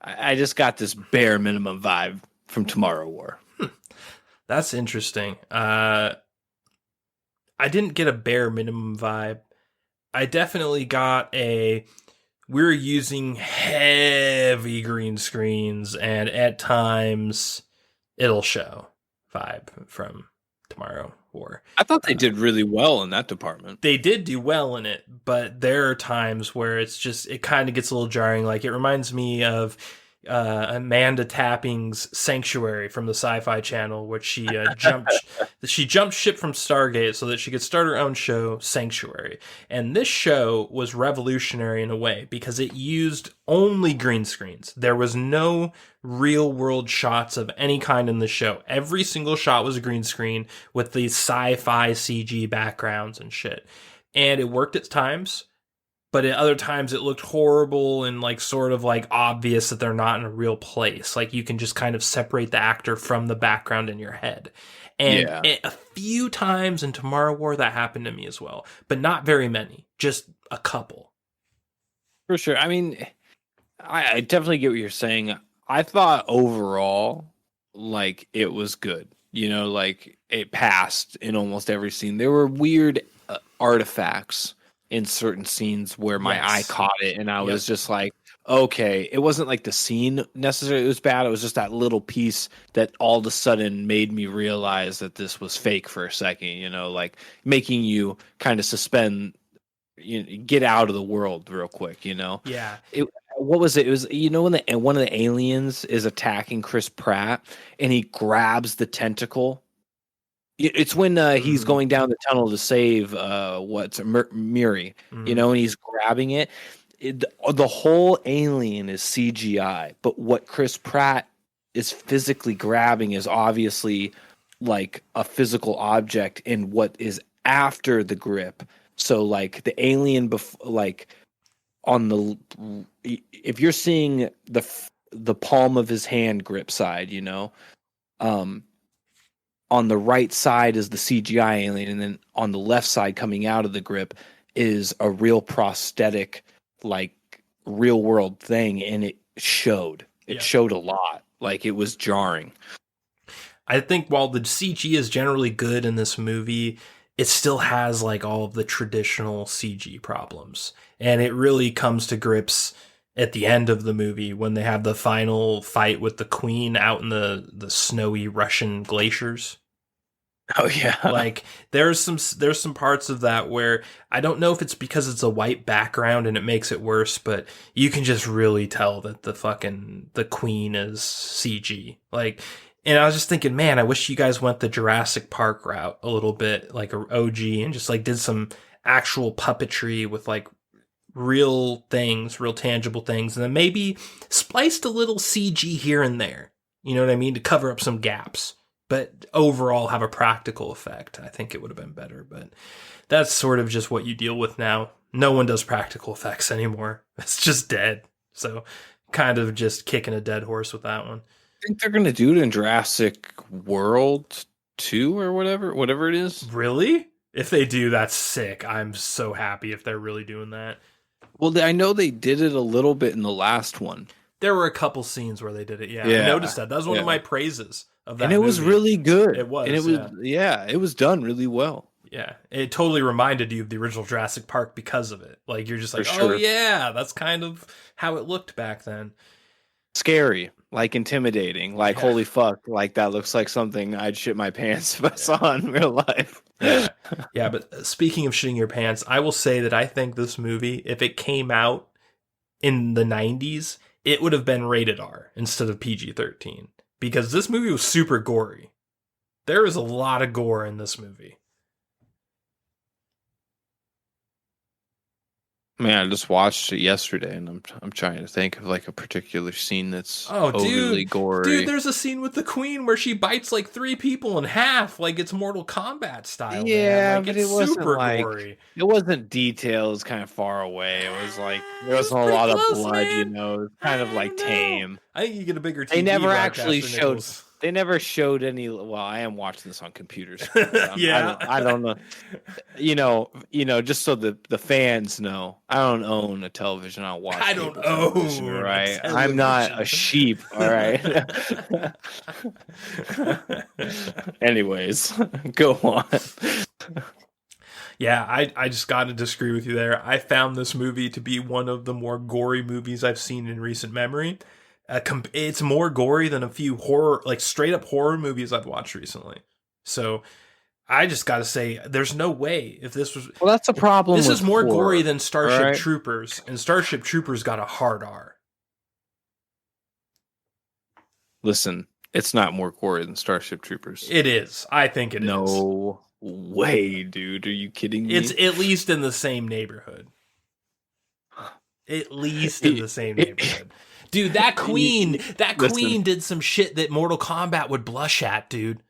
I just got this bare minimum vibe from Tomorrow War. That's interesting. I didn't get a bare minimum vibe. I definitely got we're using heavy green screens and at times it'll show vibe from Tomorrow War. I thought they did really well in that department. They did do well in it, but there are times where it kind of gets a little jarring. Like, it reminds me of Amanda Tapping's Sanctuary from the Sci-Fi Channel, which she jumped ship from Stargate so that she could start her own show, Sanctuary. And this show was revolutionary in a way because it used only green screens. There was no real world shots of any kind in the show. Every single shot was a green screen with these sci-fi CG backgrounds and shit. And it worked at times. But at other times it looked horrible and like sort of like obvious that they're not in a real place. Like you can just kind of separate the actor from the background in your head. And a few times in Tomorrow War that happened to me as well, but not very many, just a couple. For sure. I mean, I definitely get what you're saying. I thought overall, like it was good. You know, like it passed in almost every scene. There were weird artifacts in certain scenes where my eye caught it and I was just like, okay, it wasn't like the scene necessarily was bad. It was just that little piece that all of a sudden made me realize that this was fake for a second, you know, like making you kind of suspend, you know, get out of the world real quick, you know? Yeah. What was it? It was, you know, when one of the aliens is attacking Chris Pratt and he grabs the tentacle. It's when he's going down the tunnel to save Miri, you know, and he's grabbing it. The whole alien is CGI, but what Chris Pratt is physically grabbing is obviously like a physical object in what is after the grip. So like the alien, like on the, if you're seeing the palm of his hand grip side, you know, on the right side is the CGI alien, and then on the left side coming out of the grip is a real prosthetic, like real world thing, and it showed. It showed a lot. Like it was jarring. I think while the CG is generally good in this movie, it still has like all of the traditional CG problems. And it really comes to grips at the end of the movie when they have the final fight with the Queen out in the snowy Russian glaciers. Oh yeah. Like there's some parts of that where I don't know if it's because it's a white background and it makes it worse, but you can just really tell that the Queen is CG. Like, and I was just thinking, man, I wish you guys went the Jurassic Park route a little bit, like a OG, and just like did some actual puppetry with like real things, real tangible things, and then maybe spliced a little CG here and there. You know what I mean? To cover up some gaps. But overall have a practical effect. I think it would have been better, but that's sort of just what you deal with now. No one does practical effects anymore. It's just dead. So kind of just kicking a dead horse with that one. I think they're going to do it in Jurassic World 2 or whatever it is. Really? If they do, that's sick. I'm so happy if they're really doing that. Well, I know they did it a little bit in the last one. There were a couple scenes where they did it. Yeah. I noticed that. That was one of my praises. Of that and it movie. Was really good. It was. And it was, it was done really well. Yeah. It totally reminded you of the original Jurassic Park because of it. Like, you're just like, sure. Oh, yeah, that's kind of how it looked back then. Scary, like intimidating, like, holy fuck, like that looks like something I'd shit my pants if I saw in real life. Yeah, but speaking of shitting your pants, I will say that I think this movie, if it came out in the 90s, it would have been rated R instead of PG-13. Because this movie was super gory. There is a lot of gore in this movie. Man, I just watched it yesterday, and I'm trying to think of like a particular scene that's overly gory. Dude, there's a scene with the Queen where she bites like 3 people in half, like it's Mortal Kombat style. Yeah, like, but it's it wasn't super like gory. It wasn't detailed. It was kind of far away. It was like there wasn't a lot of blood. Man. You know, it was kind of like tame. I think you get a bigger TV. They never actually showed. Nickels. They never showed any. Well, I am watching this on computers. Yeah, I don't know. You know, just so the fans know, I don't own a television. I watch. I don't own. Right, I'm not a sheep. All right. Anyways, go on. Yeah, I just got to disagree with you there. I found this movie to be one of the more gory movies I've seen in recent memory. It's more gory than a few horror, like straight up horror movies I've watched recently. So I just got to say, there's no way if this was. Well, that's a problem. This is more horror, gory than Starship Troopers, and Starship Troopers got a hard R. Listen, it's not more gory than Starship Troopers. It is. I think it is. No way, dude. Are you kidding me? It's at least in the same neighborhood. At least in the same neighborhood. Dude, that queen did some shit that Mortal Kombat would blush at, dude.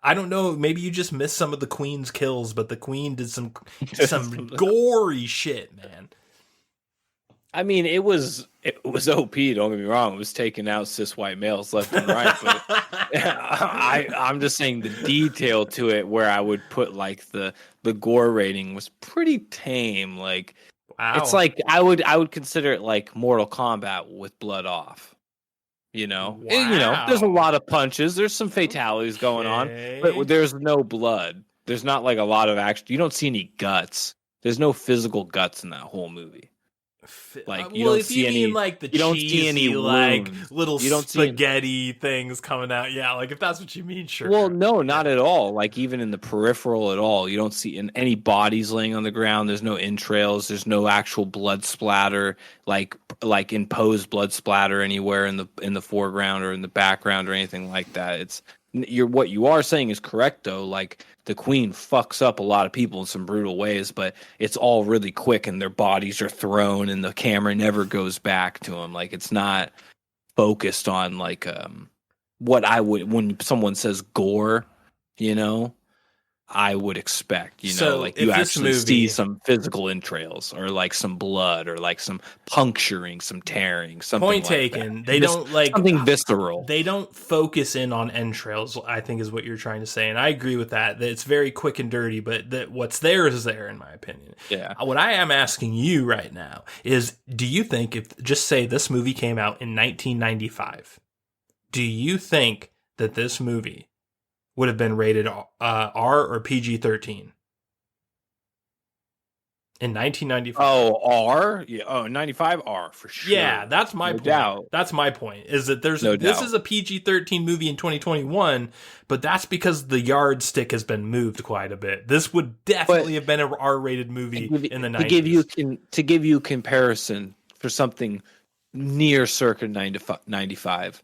I don't know, maybe you just missed some of the queen's kills, but the queen did some gory shit, man. I mean, it was OP, don't get me wrong. It was taking out cis white males left and right, but I'm just saying the detail to it where I would put like the gore rating was pretty tame. Like, wow. It's like I would consider it like Mortal Kombat with blood off. You know, wow. And, you know, there's a lot of punches. There's some fatalities going on, but there's no blood. There's not like a lot of action. You don't see any guts. There's no physical guts in that whole movie. Like you don't see any, like the cheesy, like little spaghetti things coming out. Yeah, like if that's what you mean, sure. Well, no, not at all. Like even in the peripheral at all, you don't see any bodies laying on the ground. There's no entrails. There's no actual blood splatter, like imposed blood splatter anywhere in the foreground or in the background or anything like that. What you are saying is correct though. Like the queen fucks up a lot of people in some brutal ways, but it's all really quick and their bodies are thrown and the camera never goes back to them. Like it's not focused on like what I would when someone says gore, you know, I would expect, you know, like you actually see some physical entrails or like some blood or like some puncturing, some tearing, something point like taken. That. They don't like something visceral. They don't focus in on entrails, I think is what you're trying to say. And I agree with that it's very quick and dirty, but that what's there is there in my opinion. Yeah. What I am asking you right now is, do you think if just say this movie came out in 1995, do you think that this movie would have been rated R or PG-13 in 1995? Oh, R? Yeah. Oh, 95 R for sure. Yeah, that's my point. Doubt. That's my point. Is that this is a PG-13 movie in 2021, but that's because the yardstick has been moved quite a bit. This would definitely have been an R-rated movie in the 90s. To give you comparison for something near circa 95,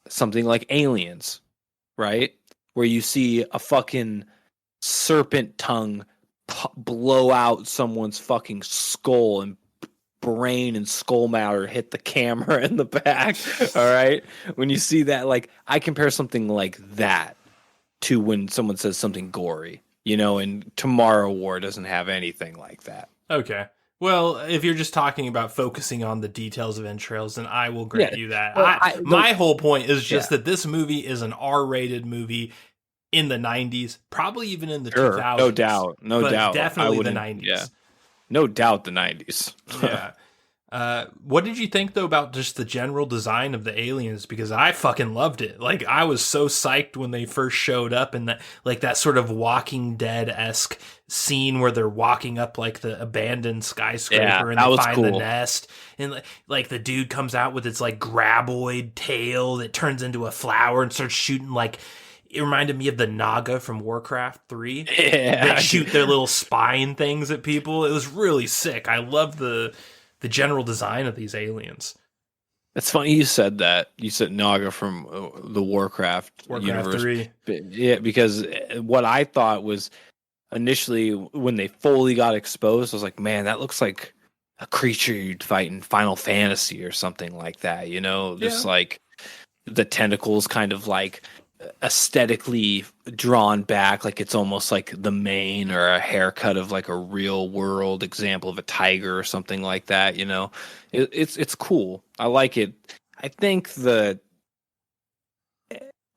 something like Aliens. Right? Where you see a fucking serpent tongue blow out someone's fucking skull and brain and skull matter hit the camera in the back. All right? When you see that, like, I compare something like that to when someone says something gory, you know, and Tomorrow War doesn't have anything like that. Okay. Well, if you're just talking about focusing on the details of entrails, then I will grant you that. Well, my whole point is just that this movie is an R-rated movie in the 90s, probably even in the 2000s. No doubt. Definitely the 90s. Yeah. No doubt the 90s. Yeah. What did you think, though, about just the general design of the aliens? Because I fucking loved it. Like, I was so psyched when they first showed up in that sort of Walking Dead-esque scene where they're walking up like the abandoned skyscraper and they find the nest. And like the dude comes out with its like graboid tail that turns into a flower and starts shooting like... It reminded me of the Naga from Warcraft 3. Yeah. They shoot their little spine things at people. It was really sick. I love the general design of these aliens. It's funny you said that. You said Naga from the Warcraft universe. 3. Yeah, because what I thought was initially when they fully got exposed, I was like, man, that looks like a creature you'd fight in Final Fantasy or something like that, you know? Just like the tentacles kind of like aesthetically drawn back, like it's almost like the mane or a haircut of like a real world example of a tiger or something like that, you know. It's cool. I like it. I think the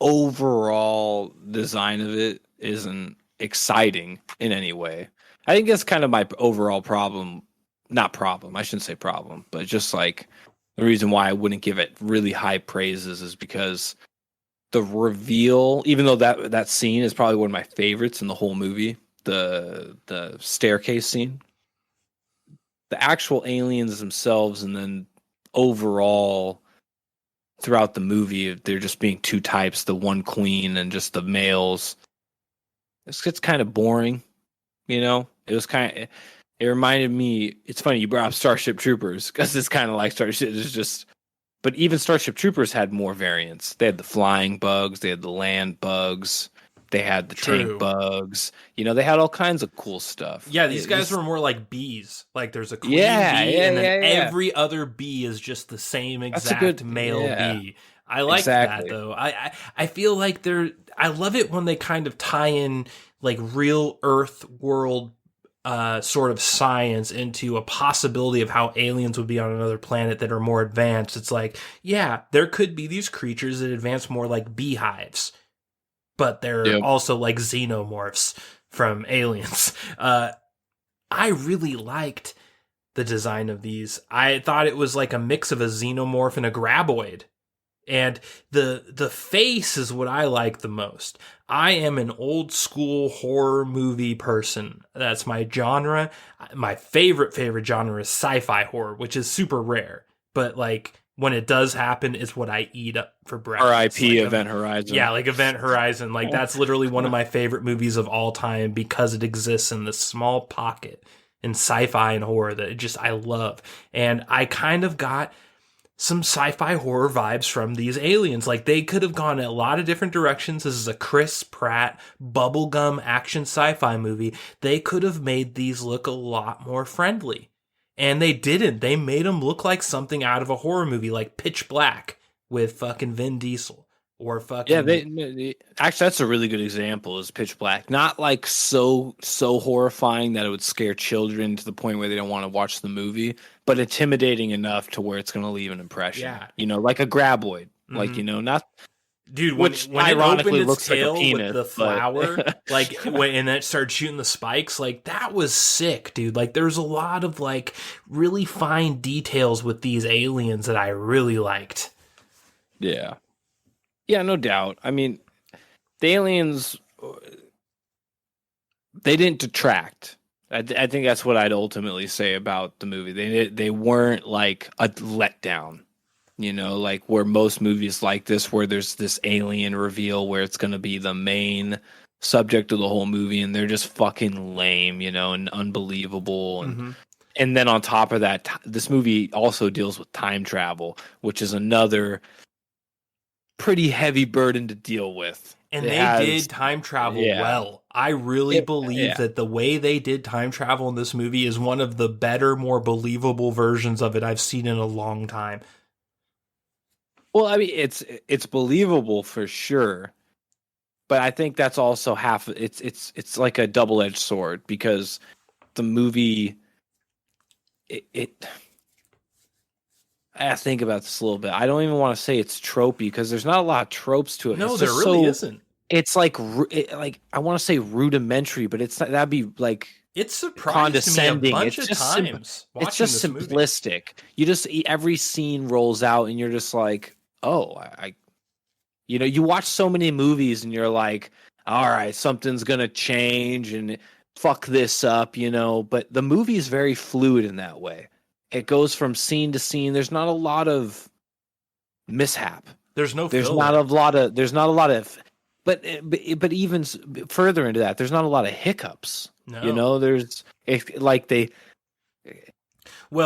overall design of it isn't exciting in any way. I think that's kind of my overall problem. Not problem, I shouldn't say problem, but just like the reason why I wouldn't give it really high praises is because the reveal, even though that scene is probably one of my favorites in the whole movie, the staircase scene, the actual aliens themselves, and then overall throughout the movie, they're just being two types, the one queen and just the males. It's kind of boring, you know? It reminded me, it's funny you brought up Starship Troopers, because it's kind of like Starship. It's just But even Starship Troopers had more variants. They had the flying bugs, they had the land bugs, they had the tank bugs. You know, they had all kinds of cool stuff. Yeah, these guys were more like bees. Like there's a queen bee, and then every other bee is just the same exact male bee. I like that though. I feel like I love it when they kind of tie in like real Earth world sort of science into a possibility of how aliens would be on another planet that are more advanced. It's like, yeah, there could be these creatures that advance more like beehives, but they're also like xenomorphs from Aliens. I really liked the design of these. I thought it was like a mix of a xenomorph and a graboid. And the face is what I like the most. I am an old school horror movie person. That's my genre. My favorite genre is sci-fi horror, which is super rare. But like when it does happen, it's what I eat up for breakfast. R.I.P. Like Event Horizon. Yeah, like Event Horizon. Like that's literally one of my favorite movies of all time because it exists in this small pocket in sci-fi and horror that I love. And I kind of got some sci-fi horror vibes from these aliens. Like they could have gone in a lot of different directions. This is a Chris Pratt bubblegum action sci-fi movie. They could have made these look a lot more friendly. And they didn't. They made them look like something out of a horror movie, like Pitch Black with fucking Vin Diesel. Or fucking... Yeah, they actually, that's a really good example is Pitch Black. Not like so horrifying that it would scare children to the point where they don't want to watch the movie, but intimidating enough to where it's going to leave an impression. Yeah. You know, like a graboid. Mm-hmm. Like, you know, not... Dude, when ironically it opened its tail like a penis, with the flower, like and it started shooting the spikes, like that was sick, dude. Like there's a lot of like really fine details with these aliens that I really liked. Yeah. Yeah, no doubt. I mean, the aliens, they didn't detract. I think that's what I'd ultimately say about the movie. They weren't like a letdown, you know, like where most movies like this, where there's this alien reveal where it's going to be the main subject of the whole movie, and they're just fucking lame, you know, and unbelievable. And then on top of that, this movie also deals with time travel, which is another pretty heavy burden to deal with. And did time travel well. I really believe that the way they did time travel in this movie is one of the better, more believable versions of it I've seen in a long time. Well, I mean, it's believable for sure, but I think that's also half. It's like a double-edged sword because the movie, I think about this a little bit. I don't even want to say it's tropey because there's not a lot of tropes to it. No, there really isn't. It's like I want to say rudimentary, but it's not, that'd be like it's surprising me a bunch of times. It's just simplistic. You just every scene rolls out, and you're just like, oh, you know, you watch so many movies, and you're like, all right, something's gonna change, and fuck this up, you know. But the movie is very fluid in that way. It goes from scene to scene. There's not a lot of mishap. There's not a lot of, but even further into that, there's not a lot of hiccups. No. You know,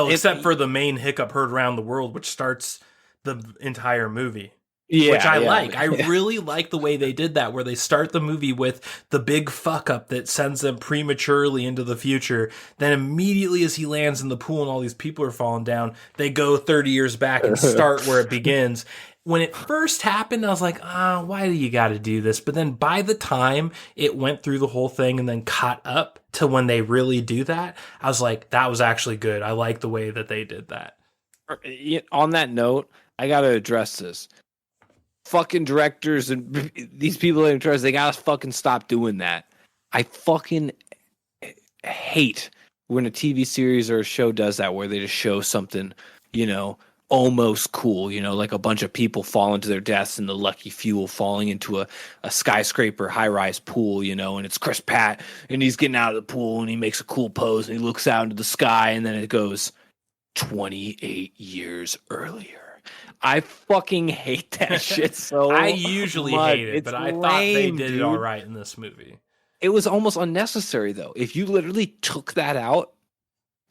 except for the main hiccup heard around the world, which starts the entire movie. Which I like. I really like the way they did that, where they start the movie with the big fuck up that sends them prematurely into the future. Then immediately as he lands in the pool and all these people are falling down, they go 30 years back and start where it begins. When it first happened, I was like, why do you got to do this? But then by the time it went through the whole thing and then caught up to when they really do that, I was like, that was actually good. I like the way that they did that. On that note, I got to address this. Fucking directors and these people in charge, they gotta fucking stop doing that. I fucking hate when a TV series or a show does that, where they just show something, you know, almost cool, you know, like a bunch of people falling to their deaths and the lucky few falling into a skyscraper high-rise pool, you know, and it's Chris Pratt and he's getting out of the pool and he makes a cool pose and he looks out into the sky and then it goes 28 years earlier. I fucking hate that shit so I usually hate it, but I thought they did it all right in this movie. It was almost unnecessary, though. If you literally took that out,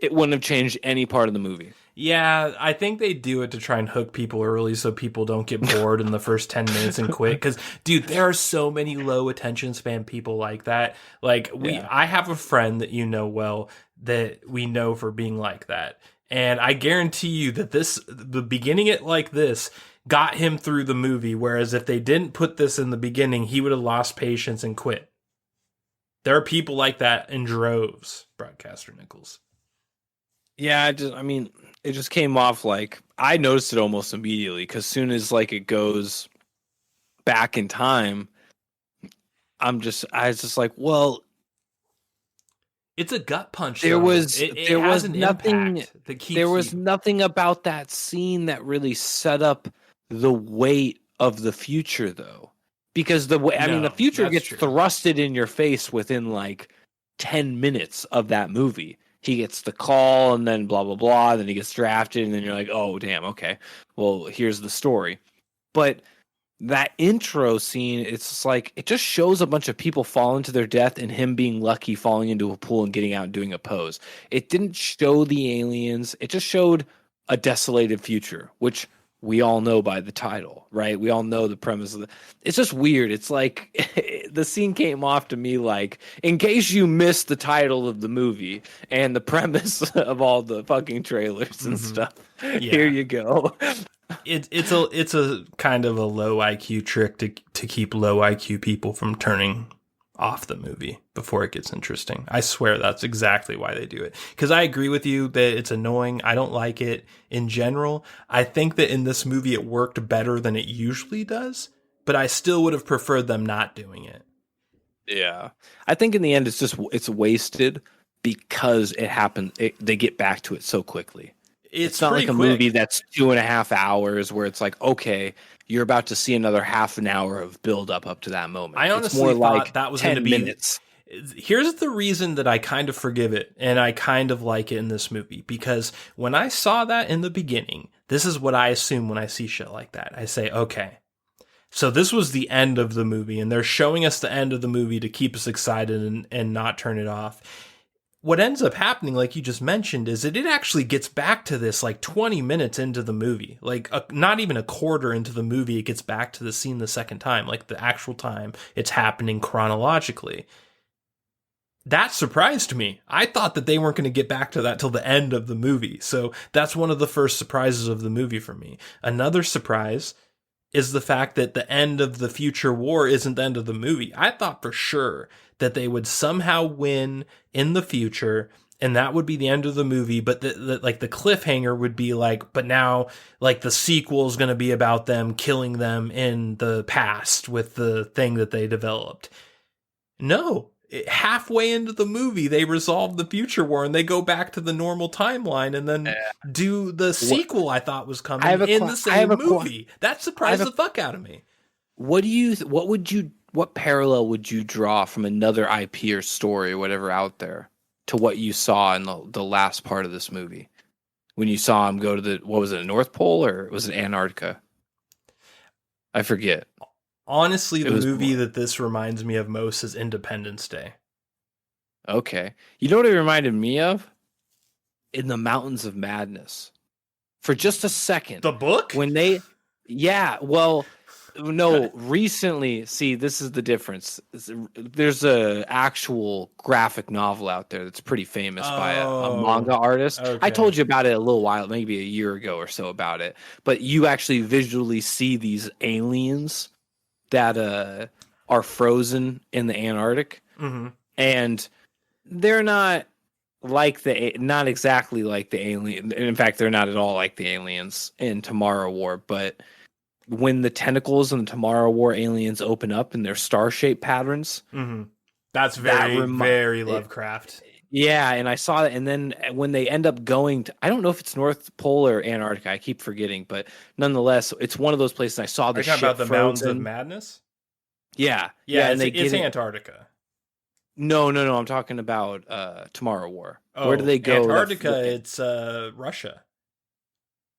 it wouldn't have changed any part of the movie. Yeah, I think they do it to try and hook people early so people don't get bored in the first 10 minutes and quit. Because, dude, there are so many low attention span people like that. Like, I have a friend that you know well that we know for being like that. And I guarantee you that the beginning it like this got him through the movie. Whereas if they didn't put this in the beginning, he would have lost patience and quit. There are people like that in droves, Broadcaster Nickels. Yeah, it just came off like I noticed it almost immediately because soon as like it goes back in time, I was just like, well, it's a gut punch. There was nothing about that scene that really set up the weight of the future, though, because the future gets thrusted in your face within like 10 minutes of that movie. He gets the call and then blah, blah, blah. Then he gets drafted and then you're like, oh, damn. Okay. Well, here's the story. But that intro scene, it's just like, it just shows a bunch of people falling to their death and him being lucky falling into a pool and getting out and doing a pose. It didn't show the aliens. It just showed a desolated future, which we all know by the title, right? We all know the premise of it's just weird. It's like the scene came off to me like, in case you missed the title of the movie and the premise of all the fucking trailers and stuff, here you go. It's a kind of a low IQ trick to keep low IQ people from turning off the movie before it gets interesting. I swear that's exactly why they do it. Because I agree with you that it's annoying. I don't like it in general. I think that in this movie it worked better than it usually does, but I still would have preferred them not doing it. Yeah. I think in the end it's wasted because it happened. They get back to it so quickly. It's not like a movie that's 2.5 hours where it's like, okay, you're about to see another half an hour of build up to that moment. I honestly thought like that was going to be minutes. Here's the reason that I kind of forgive it and I kind of like it in this movie, because when I saw that in the beginning, this is what I assume when I see shit like that. I say, okay, so this was the end of the movie and they're showing us the end of the movie to keep us excited and not turn it off. What ends up happening, like you just mentioned, is that it actually gets back to this like 20 minutes into the movie. Like not even a quarter into the movie, it gets back to the scene the second time, like the actual time it's happening chronologically. That surprised me. I thought that they weren't going to get back to that till the end of the movie. So that's one of the first surprises of the movie for me. Another surprise is the fact that the end of the future war isn't the end of the movie. I thought for sure that they would somehow win in the future and that would be the end of the movie, but the cliffhanger would be like, but now like the sequel is going to be about them killing them in the past with the thing that they developed. No, halfway into the movie, they resolve the future war and they go back to the normal timeline and then do the sequel I thought was coming in the same movie. That surprised the fuck out of me. What parallel would you draw from another IP or story or whatever out there to what you saw in the last part of this movie? When you saw him go to the North Pole or was it Antarctica? I forget. Honestly, the movie that this reminds me of most is Independence Day. Okay. You know what it reminded me of? In the Mountains of Madness. For just a second. The book? No, recently, see, this is the difference. There's a actual graphic novel out there that's pretty famous by a manga artist. Okay. I told you about it a little while, maybe a year ago or so about it. But you actually visually see these aliens that are frozen in the Antarctic. Mm-hmm. And they're not exactly like the alien. In fact, they're not at all like the aliens in Tomorrow War, but when the tentacles and the Tomorrow War aliens open up in their star-shaped patterns. Mm-hmm. That's very Lovecraft. Yeah, and I saw that, and then when they end up going to, I don't know if it's North Pole or Antarctica, I keep forgetting, but nonetheless, it's one of those places I saw the ship about the Mountains of Madness? Yeah, and it's Antarctica. No, I'm talking about Tomorrow War. Where do they go? Antarctica, it's Russia.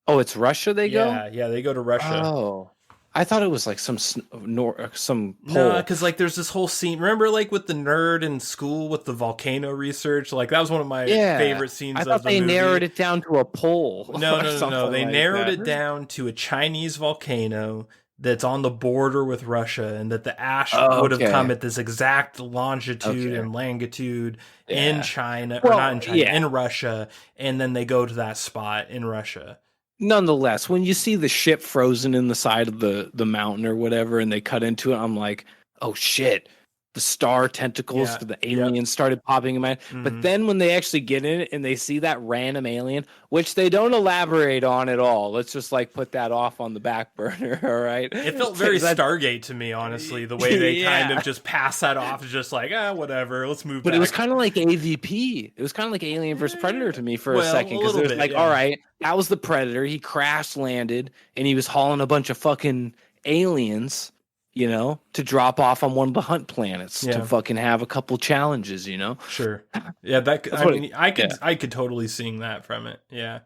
Oh, it's Russia they go? Yeah, they go to Russia. Oh, I thought it was like some pole. No, because like there's this whole scene. Remember, like with the nerd in school with the volcano research. Like that was one of my favorite scenes. I thought they narrowed it down to a pole. No. They narrowed it down to a Chinese volcano that's on the border with Russia, and that the ash would have come at this exact longitude and longitude in China, or not in China, in Russia, and then they go to that spot in Russia. Nonetheless, when you see the ship frozen in the side of the mountain or whatever, and they cut into it, I'm like, oh shit, the star tentacles for the aliens started popping in my head. But then when they actually get in it and they see that random alien, which they don't elaborate on at all, let's just like put that off on the back burner. All right. It felt very Stargate to me, honestly, the way they kind of just pass that off, just like, whatever, let's move But back. it was kind of like AVP. It was kind of like Alien vs. Predator to me for a second. Because it was like, all right, that was the Predator. He crash landed and he was hauling a bunch of fucking aliens, you know, to drop off on one of the hunt planets to fucking have a couple challenges, you know? Sure. Yeah, I could totally sing that from it. Yeah.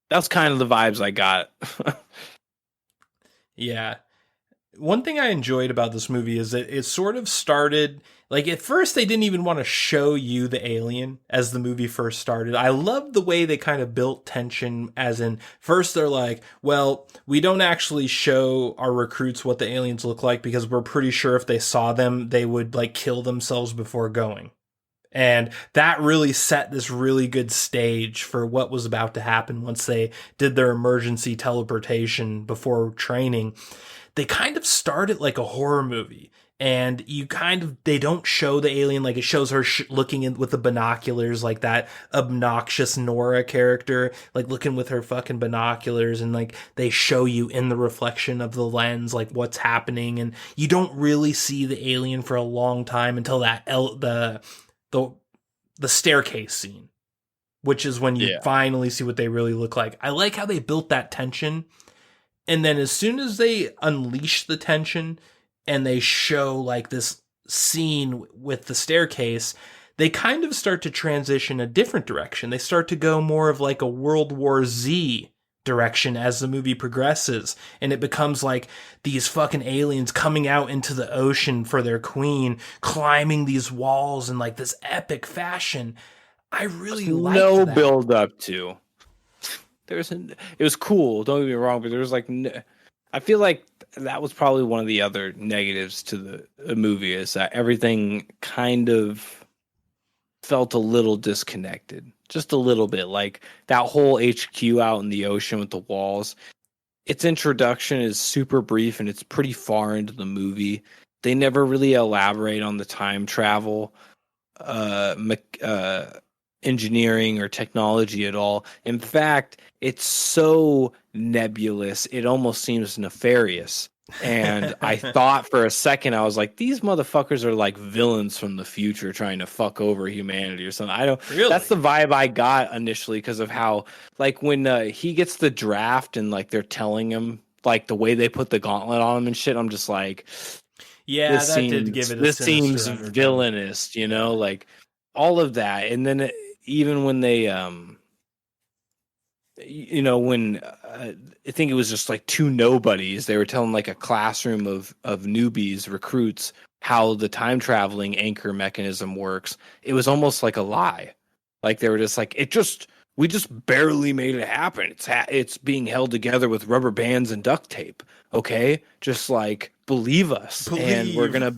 That's kind of the vibes I got. Yeah. One thing I enjoyed about this movie is that it sort of started, like at first they didn't even want to show you the alien as the movie first started. I love the way they kind of built tension, as in first they're like, well, we don't actually show our recruits what the aliens look like because we're pretty sure if they saw them, they would like kill themselves before going. And that really set this really good stage for what was about to happen once they did their emergency teleportation before training. They kind of start it like a horror movie, and they don't show the alien, like it shows her looking in with the binoculars, like that obnoxious Nora character, like looking with her fucking binoculars, and like they show you in the reflection of the lens, like what's happening, and you don't really see the alien for a long time until that the staircase scene, which is when you finally see what they really look like. I like how they built that tension. And then as soon as they unleash the tension and they show like this scene with the staircase, they kind of start to transition a different direction. They start to go more of like a World War Z direction as the movie progresses. And it becomes like these fucking aliens coming out into the ocean for their queen, climbing these walls in like this epic fashion. I really liked no that. build up to. It was cool, don't get me wrong, but there was like, I feel like that was probably one of the other negatives to the movie, is that everything kind of felt a little disconnected, just a little bit. Like that whole HQ out in the ocean with the walls, its introduction is super brief and it's pretty far into the movie. They never really elaborate on the time travel engineering or technology at all. In fact, it's so nebulous, it almost seems nefarious. And I thought for a second, I was like, these motherfuckers are like villains from the future trying to fuck over humanity or something. I don't really. That's the vibe I got initially, because of how, like, when he gets the draft and like they're telling him like the way they put the gauntlet on him and shit, I'm just like, yeah, did give it. This seems villainous, you know, like all of that. And then even when they, you know, when I think it was just like two nobodies, they were telling like a classroom of newbies, recruits, how the time traveling anchor mechanism works. It was almost like a lie. Like they were just like, we just barely made it happen. It's being held together with rubber bands and duct tape. Okay, just like believe us, and we're gonna.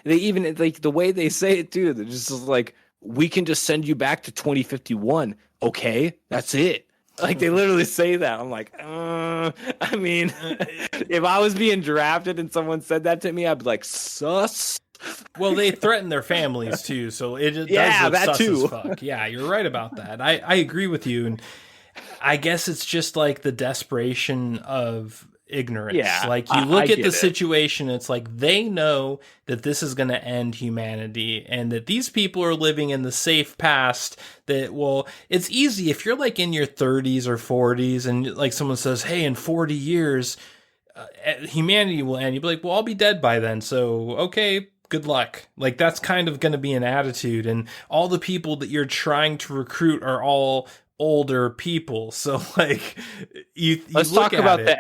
They even like the way they say it too. They're just like, we can just send you back to 2051. Okay, that's it. Like they literally say that. I'm like, I mean, if I was being drafted and someone said that to me, I'd be like, sus. Well, they threaten their families too, so it does look that sus too. as fuck. Yeah, you're right about that. I agree with you, and I guess it's just like the desperation of ignorance. Yeah, like you look at the situation, it's like they know that this is going to end humanity and that these people are living in the safe past. That, well, it's easy if you're like in your 30s or 40s and like someone says, hey, in 40 years humanity will end. You'd be like, well, I'll be dead by then, so okay, good luck. Like that's kind of going to be an attitude, and all the people that you're trying to recruit are all older people. So like let's talk about the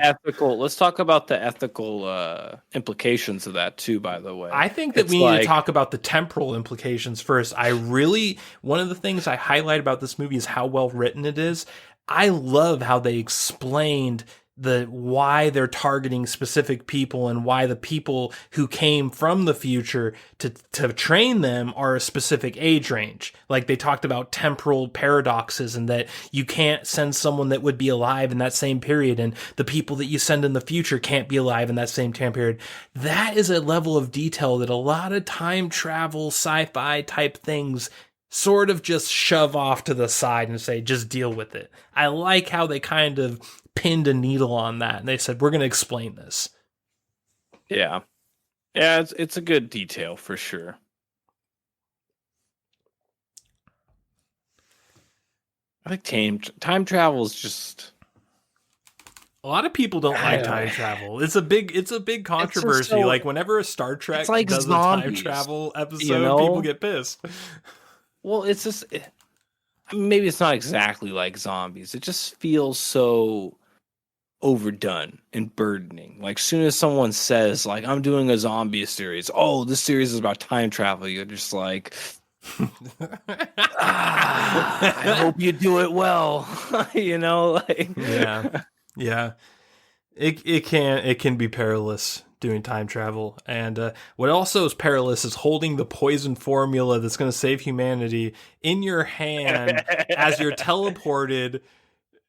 ethical implications of that too, by the way. I think that we need to talk about the temporal implications first. One of the things I highlight about this movie is how well written it is. I love how they explained why they're targeting specific people and why the people who came from the future to train them are a specific age range. Like they talked about temporal paradoxes and that you can't send someone that would be alive in that same period, and the people that you send in the future can't be alive in that same time period. That is a level of detail that a lot of time travel sci-fi type things sort of just shove off to the side and say, just deal with it. I like how they kind of pinned a needle on that, and they said, we're going to explain this. Yeah, it's a good detail for sure. I think time travel is just... A lot of people don't like time travel. It's a big controversy. Like whenever a Star Trek does zombies, a time travel episode, people get pissed. Well, it's just... maybe it's not exactly like zombies. It just feels so overdone and burdening. Like, soon as someone says, like, I'm doing a zombie series, oh, this series is about time travel, you're just like, I hope you do it well. You know, like, yeah. It can be perilous doing time travel, and what also is perilous is holding the poison formula that's going to save humanity in your hand as you're teleported.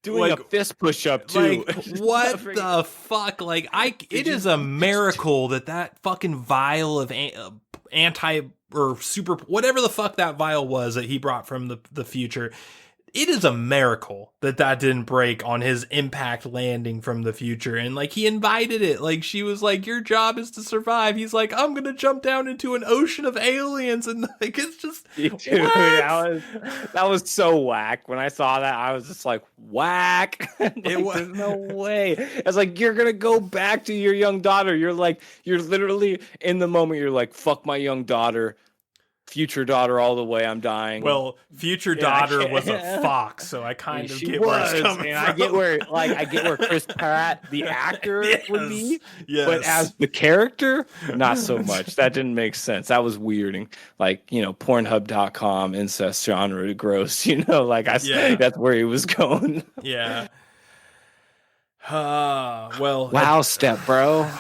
Doing a fist push-up too. Like, what the fuck? Like, it is a miracle that fucking vial of anti or super whatever the fuck that vial was that he brought from the future. It is a miracle that didn't break on his impact landing from the future. And like, he invited it. Like, she was like, your job is to survive. He's like, I'm going to jump down into an ocean of aliens. And like, it's just, dude, that was so whack. When I saw that, I was just like, whack. Like, there's no way. It's like, you're going to go back to your young daughter. You're literally in the moment. You're like, fuck my young daughter. Future daughter all the way, I'm dying. Well, future daughter was a fox, so I kind of get where it's coming from. I get where Chris Pratt, the actor, would be. Yes. But as the character, not so much. That didn't make sense. That was weird. And like, Pornhub.com, incest genre, gross, that's where he was going. Yeah. Well. Wow, step bro.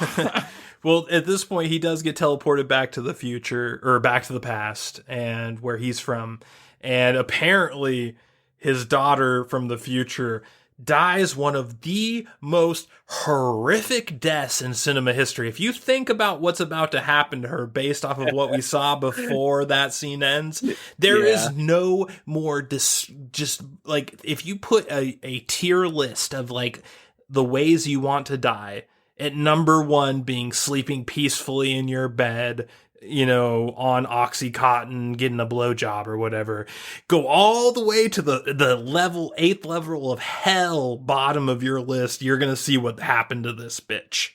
Well, at this point, he does get teleported back to the future, or back to the past, and where he's from. And apparently, his daughter from the future dies one of the most horrific deaths in cinema history. If you think about what's about to happen to her based off of what we saw before that scene ends, there is no more just like, if you put a tier list of like the ways you want to die, at number one being sleeping peacefully in your bed, on Oxycontin, getting a blowjob or whatever. Go all the way to the 8th level of hell, bottom of your list. You're going to see what happened to this bitch.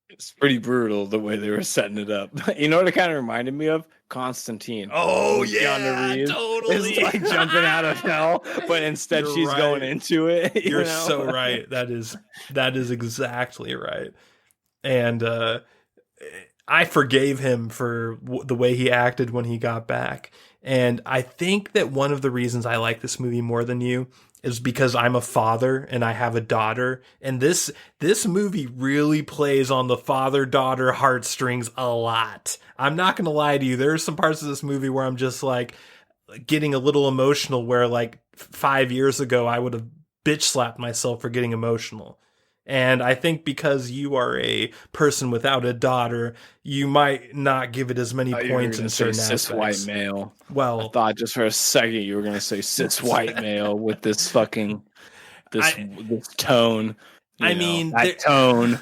It's pretty brutal the way they were setting it up. You know what it kind of reminded me of? Constantine. Oh, yeah, totally. It's like jumping out of hell, but instead she's going into it. You're so right. That is exactly right. And I forgave him for the way he acted when he got back. And I think that one of the reasons I like this movie more than you is because I'm a father and I have a daughter. And this movie really plays on the father-daughter heartstrings a lot. I'm not going to lie to you. There are some parts of this movie where I'm just like getting a little emotional, where like 5 years ago, I would have bitch slapped myself for getting emotional. And I think because you are a person without a daughter, you might not give it as many points in certain aspects. Cis white male. Well, I thought just for a second you were going to say cis white male with this fucking this tone. That tone.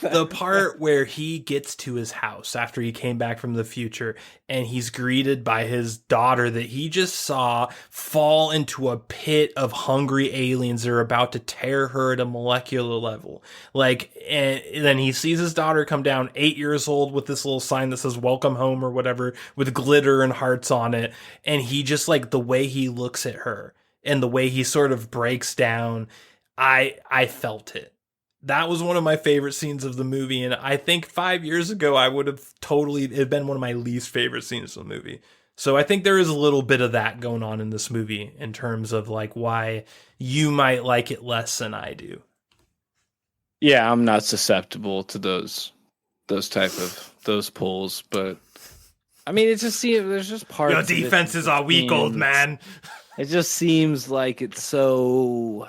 The part where he gets to his house after he came back from the future and he's greeted by his daughter that he just saw fall into a pit of hungry aliens that are about to tear her at a molecular level. Like, and then he sees his daughter come down 8 years old with this little sign that says welcome home or whatever with glitter and hearts on it. And he just, like, the way he looks at her and the way he sort of breaks down, I felt it. That was one of my favorite scenes of the movie, and I think 5 years ago I would have totally it'd been one of my least favorite scenes of the movie. So I think there is a little bit of that going on in this movie in terms of like why you might like it less than I do. Yeah, I'm not susceptible to those pulls, but I mean, it just seems there's just parts. Your defenses are weak, old man. It just seems like it's so,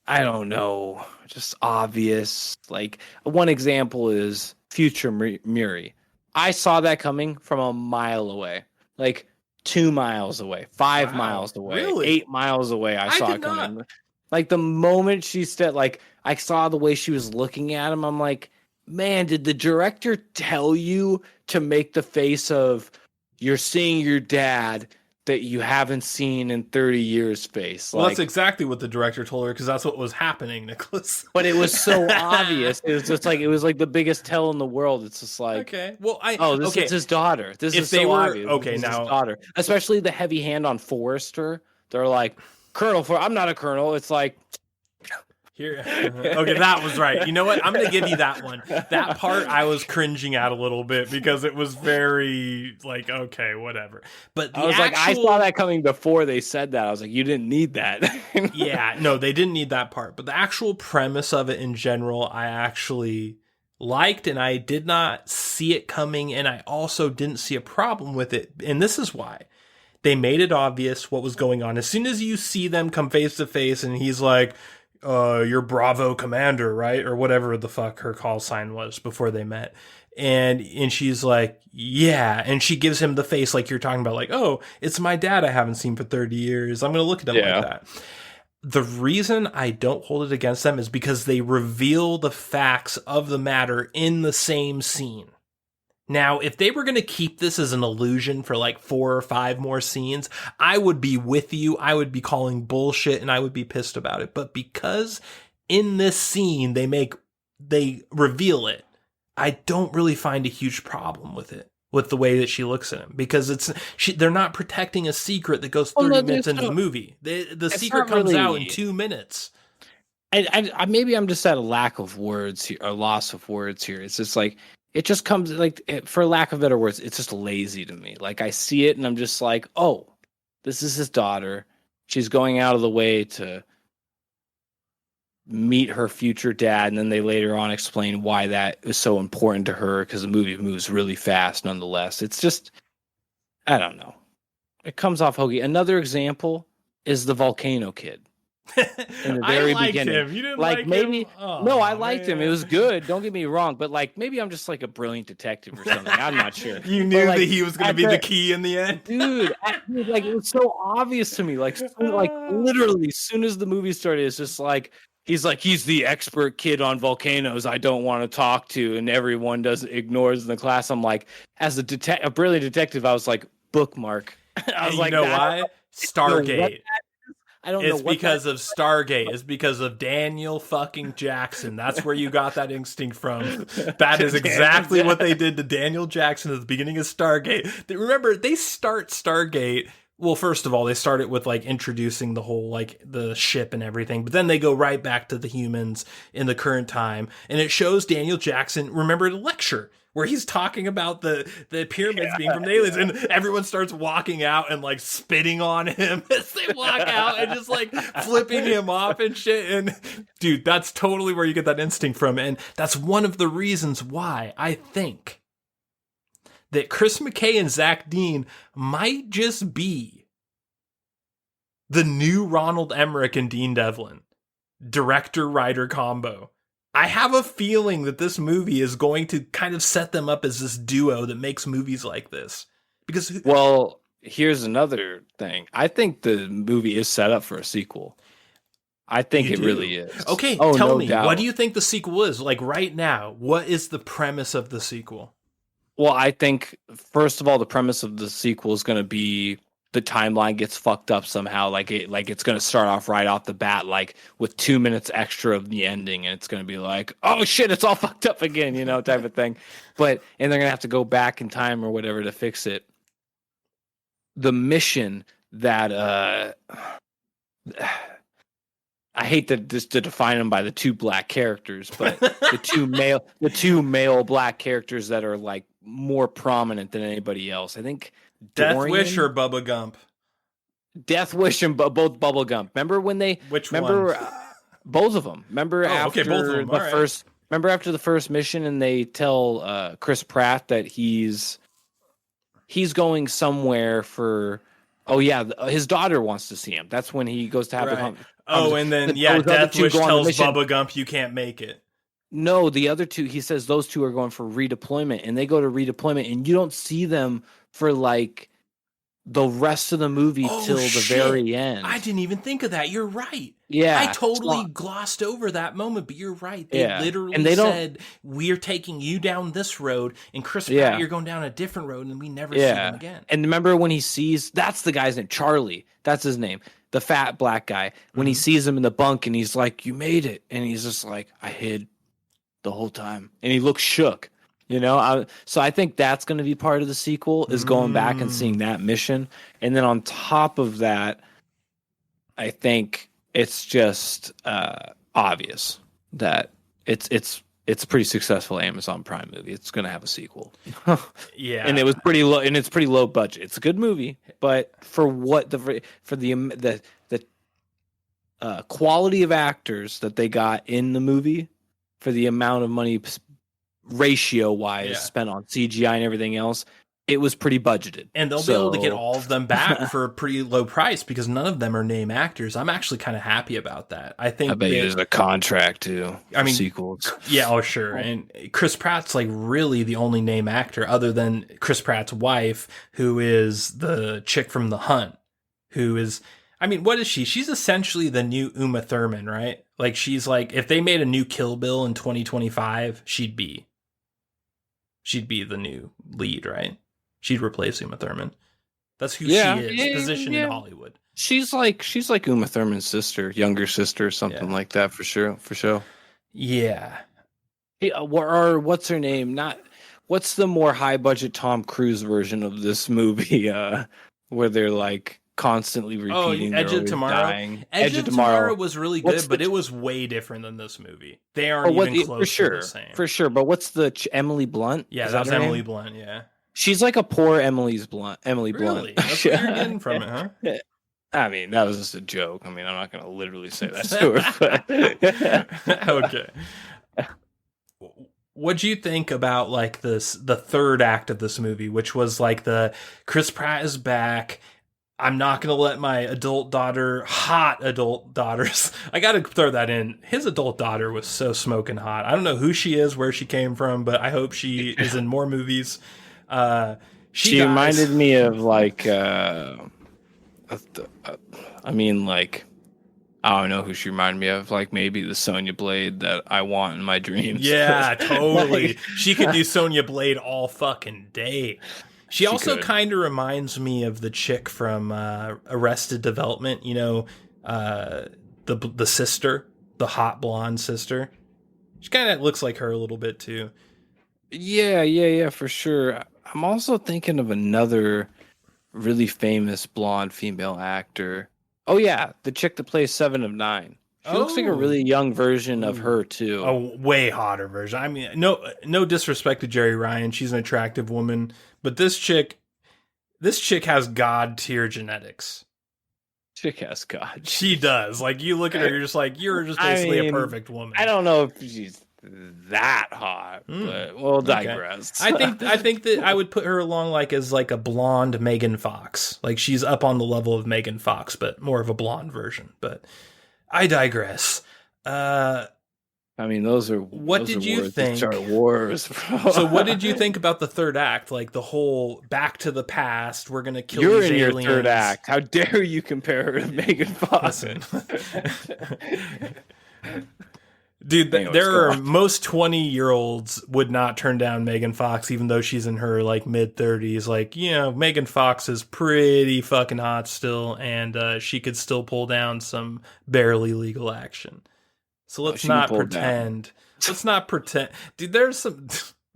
I don't know, just obvious. Like one example is Future Muri. I saw that coming from a mile away, like 2 miles away, 5 miles away, really? 8 miles away. I saw it coming. Like the moment she said, like I saw the way she was looking at him. I'm like, man, did the director tell you to make the face of you're seeing your dad that you haven't seen in 30 years face? Well, that's exactly what the director told her, because that's what was happening, Nicholas. But it was so obvious. It was just like, it was like the biggest tell in the world. It's just like, okay, well, this is his daughter. This is so obvious. Okay, this now his daughter, especially the heavy hand on Forrester. They're like, Colonel, I'm not a colonel. It's like, here. Okay, that was right. You know what? I'm going to give you that one. That part I was cringing at a little bit because it was very like, okay, whatever. But I was like, I saw that coming before they said that. I was like, you didn't need that. Yeah, no, they didn't need that part. But the actual premise of it in general, I actually liked, and I did not see it coming, and I also didn't see a problem with it. And this is why. They made it obvious what was going on. As soon as you see them come face to face and he's like, you're Bravo Commander, right? Or whatever the fuck her call sign was before they met. And she's like, yeah. And she gives him the face like you're talking about, like, oh, it's my dad I haven't seen for 30 years. I'm going to look at him like that. The reason I don't hold it against them is because they reveal the facts of the matter in the same scene. Now, if they were going to keep this as an illusion for like 4 or 5 more scenes, I would be with you. I would be calling bullshit and I would be pissed about it. But because in this scene they reveal it, I don't really find a huge problem with it, with the way that she looks at him, because they're not protecting a secret that goes 30 minutes into the movie. The secret comes out in 2 minutes. I maybe I'm just at a lack of words here, or loss of words here. It's just like, it just comes like, for lack of better words, it's just lazy to me. Like I see it and I'm just like, oh, this is his daughter. She's going out of the way to meet her future dad. And then they later on explain why that is so important to her, because the movie moves really fast nonetheless. It's just, I don't know. It comes off hokey. Another example is the Volcano Kid. In the very beginning. Him. You didn't like maybe him? Oh, no, I liked him. It was good. Don't get me wrong, but like maybe I'm just like a brilliant detective or something. I'm not sure. You knew that he was going to be the key in the end, dude. Like it was so obvious to me. Like literally, as soon as the movie started, it's just like he's the expert kid on volcanoes I don't want to talk to, and everyone ignores in the class. I'm like, as a brilliant detective, I was like, bookmark. I was like, you know why? Stargate. I don't know. It's because of Stargate. It's because of Daniel fucking Jackson. That's where you got that instinct from. That is exactly what they did to Daniel Jackson at the beginning of Stargate. Remember, they start Stargate. Well, first of all, they start it with like introducing the whole like the ship and everything, but then they go right back to the humans in the current time, and it shows Daniel Jackson. Remember the lecture where he's talking about the pyramids being from the aliens, and everyone starts walking out and like spitting on him as they walk out and just like flipping him off and shit. And dude, that's totally where you get that instinct from. And that's one of the reasons why I think that Chris McKay and Zach Deen might just be the new Ronald Emmerich and Dean Devlin director-writer combo. I have a feeling that this movie is going to kind of set them up as this duo that makes movies like this. Because, well, here's another thing. I think the movie is set up for a sequel. I think it really is. Okay, tell me, what do you think the sequel is? Like right now, what is the premise of the sequel? Well, I think, first of all, the premise of the sequel is going to be the timeline gets fucked up somehow. Like it's going to start off right off the bat, like with 2 minutes extra of the ending. And it's going to be like, oh shit, it's all fucked up again, type of thing. And they're going to have to go back in time or whatever to fix it. The mission that, I hate to define them by the two black characters, but the two male black characters that are like more prominent than anybody else. I think Death Wish or Bubba Gump. Death Wish and both Bubba Gump. Remember when they? Which remember one? Both of them. Remember after both of them. the first. Remember after the first mission, and they tell Chris Pratt that he's going somewhere for. Oh yeah, his daughter wants to see him. That's when he goes to have the. And then Death Wish tells Bubba Gump you can't make it. No, the other two, he says those two are going for redeployment, and they go to redeployment, and you don't see them for like the rest of the movie till the very end. I didn't even think of that. You're right. Yeah, I totally glossed over that moment, but you're right. They literally said, we're taking you down this road, and Chris Pratt, you're going down a different road, and we never see them again. And remember when he sees, that's the guy's name, Charlie. That's his name. The fat black guy. When he sees him in the bunk, and he's like, you made it. And he's just like, I hid the whole time. And he looks shook. You know, so I think that's going to be part of the sequel, is going back and seeing that mission. And then on top of that, I think it's just obvious that it's a pretty successful Amazon Prime movie. It's going to have a sequel. Yeah. And it was pretty low, and it's pretty low budget. It's a good movie, but for what the quality of actors that they got in the movie, for the amount of money ratio-wise spent on CGI and everything else, it was pretty budgeted. And they'll be able to get all of them back for a pretty low price because none of them are name actors. I'm actually kind of happy about that. I bet there's a contract too. Sequels. Yeah, oh sure. And Chris Pratt's like really the only name actor other than Chris Pratt's wife, who is the chick from The Hunt, who is, what is she? She's essentially the new Uma Thurman, right? Like, she's like, if they made a new Kill Bill in 2025, she'd be the new lead, right? She'd replace Uma Thurman. That's who she is, positioned in Hollywood. She's like Uma Thurman's sister, younger sister, something like that, for sure. Yeah. Or what's her name? What's the more high budget Tom Cruise version of this movie? Where they're like constantly repeating. Edge of Tomorrow. Dying. Edge of Tomorrow was really good, but it was way different than this movie. They aren't even close to the same. For sure. But what's the Emily Blunt? Yeah, that was Emily Blunt. Yeah. She's like a poor Emily Blunt. Really? That's what you're getting from it, huh? That was just a joke. I'm not going to literally say that to her. But okay. What'd you think about like the third act of this movie, which was like the Chris Pratt is back. I'm not going to let my hot adult daughters. I got to throw that in. His adult daughter was so smoking hot. I don't know who she is, where she came from, but I hope she is in more movies. She reminded me of like, I don't know who she reminded me of. Like maybe the Sonya Blade that I want in my dreams. Yeah, totally. She could do Sonya Blade all fucking day. She also kind of reminds me of the chick from Arrested Development. You know, the sister, the hot blonde sister. She kind of looks like her a little bit too. Yeah, for sure. I'm also thinking of another really famous blonde female actor. Oh yeah, the chick that plays 7 of 9. She looks like a really young version of her too. A way hotter version. No disrespect to Jerry Ryan. She's an attractive woman, but this chick has god tier genetics. Chick has god. She does. Like you look at her, you're just basically a perfect woman. I don't know if she's that hot, but we'll digress. Okay. I think that I would put her along as a blonde Megan Fox. Like she's up on the level of Megan Fox, but more of a blonde version. But I digress. Those are what did you think? Star Wars. So what did you think about the third act? Like the whole back to the past. We're gonna kill. You're these in aliens. Your third act. How dare you compare her to Megan Fox? Dude, there are most 20-year-olds would not turn down Megan Fox, even though she's in her mid-30s. Megan Fox is pretty fucking hot still, and she could still pull down some barely legal action. So let's not pretend. Let's not pretend. Dude, there's some.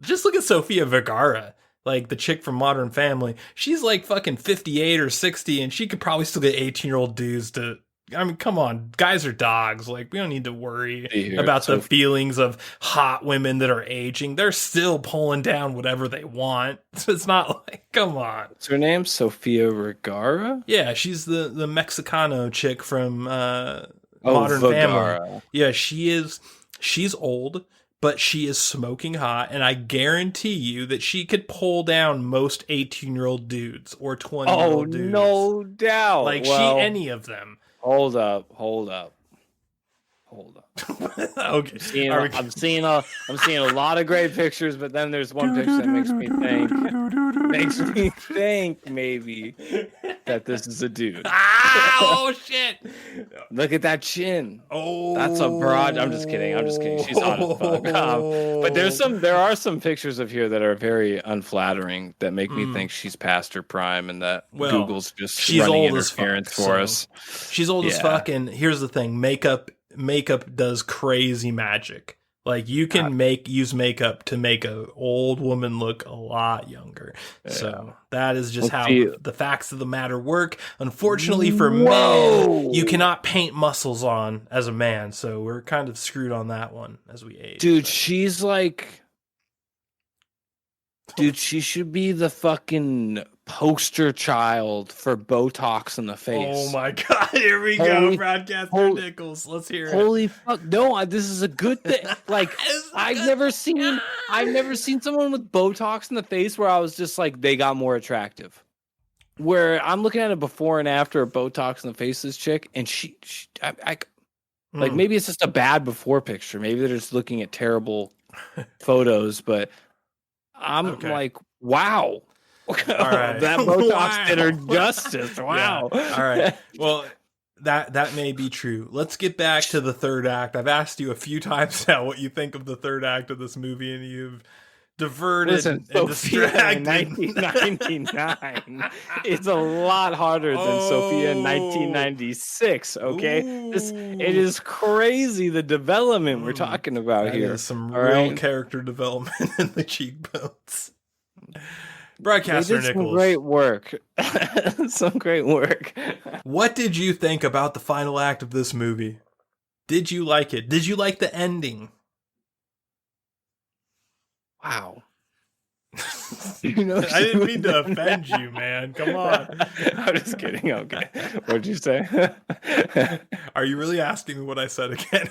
Just look at Sofia Vergara, like the chick from Modern Family. She's like fucking 58 or 60, and she could probably still get 18-year-old dudes to I mean, come on, guys are dogs. Like, we don't need to worry about the feelings of hot women that are aging. They're still pulling down whatever they want. So it's not like, come on. What's her name? Sofia Vergara? Yeah, she's the Mexicano chick from Modern Family. Yeah, she's old, but she is smoking hot, and I guarantee you that she could pull down most 18-year-old dudes or 20-year-old dudes. Oh, no doubt. Like, any of them. Hold up. Okay. I'm seeing a lot of great pictures, but then there's one picture that makes me think maybe that this is a dude. Oh shit! Look at that chin. Oh, that's a broad. I'm just kidding. She's hot as fuck. But there are some pictures of here that are very unflattering that make me think she's past her prime and that Google's just running interference for us. She's old as fuck, and here's the thing: makeup does crazy magic. Like, you can use makeup to make an old woman look a lot younger. Yeah. So that is just how the facts of the matter work. Unfortunately for men, you cannot paint muscles on as a man. So we're kind of screwed on that one as we age. Dude, she should be the fucking poster child for Botox in the face. Oh my God, here we go, Broadcaster Nickels. Let's hear it. Holy fuck. No, this is a good thing. Like, I've never seen someone with Botox in the face where I was just like, they got more attractive. Where I'm looking at a before and after of Botox in the face of this chick, and like, maybe it's just a bad before picture. Maybe they're just looking at terrible photos, but I'm like, wow. All right. That Botox did her justice. Wow. Yeah. All right. Well, that may be true. Let's get back to the third act. I've asked you a few times now what you think of the third act of this movie, and you've diverted and distracted. 1999. It's a lot harder than Sophia in 1996. Okay, it is crazy the development we're talking about here. Some real character development in the cheekbones. Broadcaster Nickels. Some great work. Some great work. What did you think about the final act of this movie? Did you like it? Did you like the ending? Wow. I didn't mean to offend you, man. Come on. I'm just kidding. Okay. What'd you say? Are you really asking me what I said again?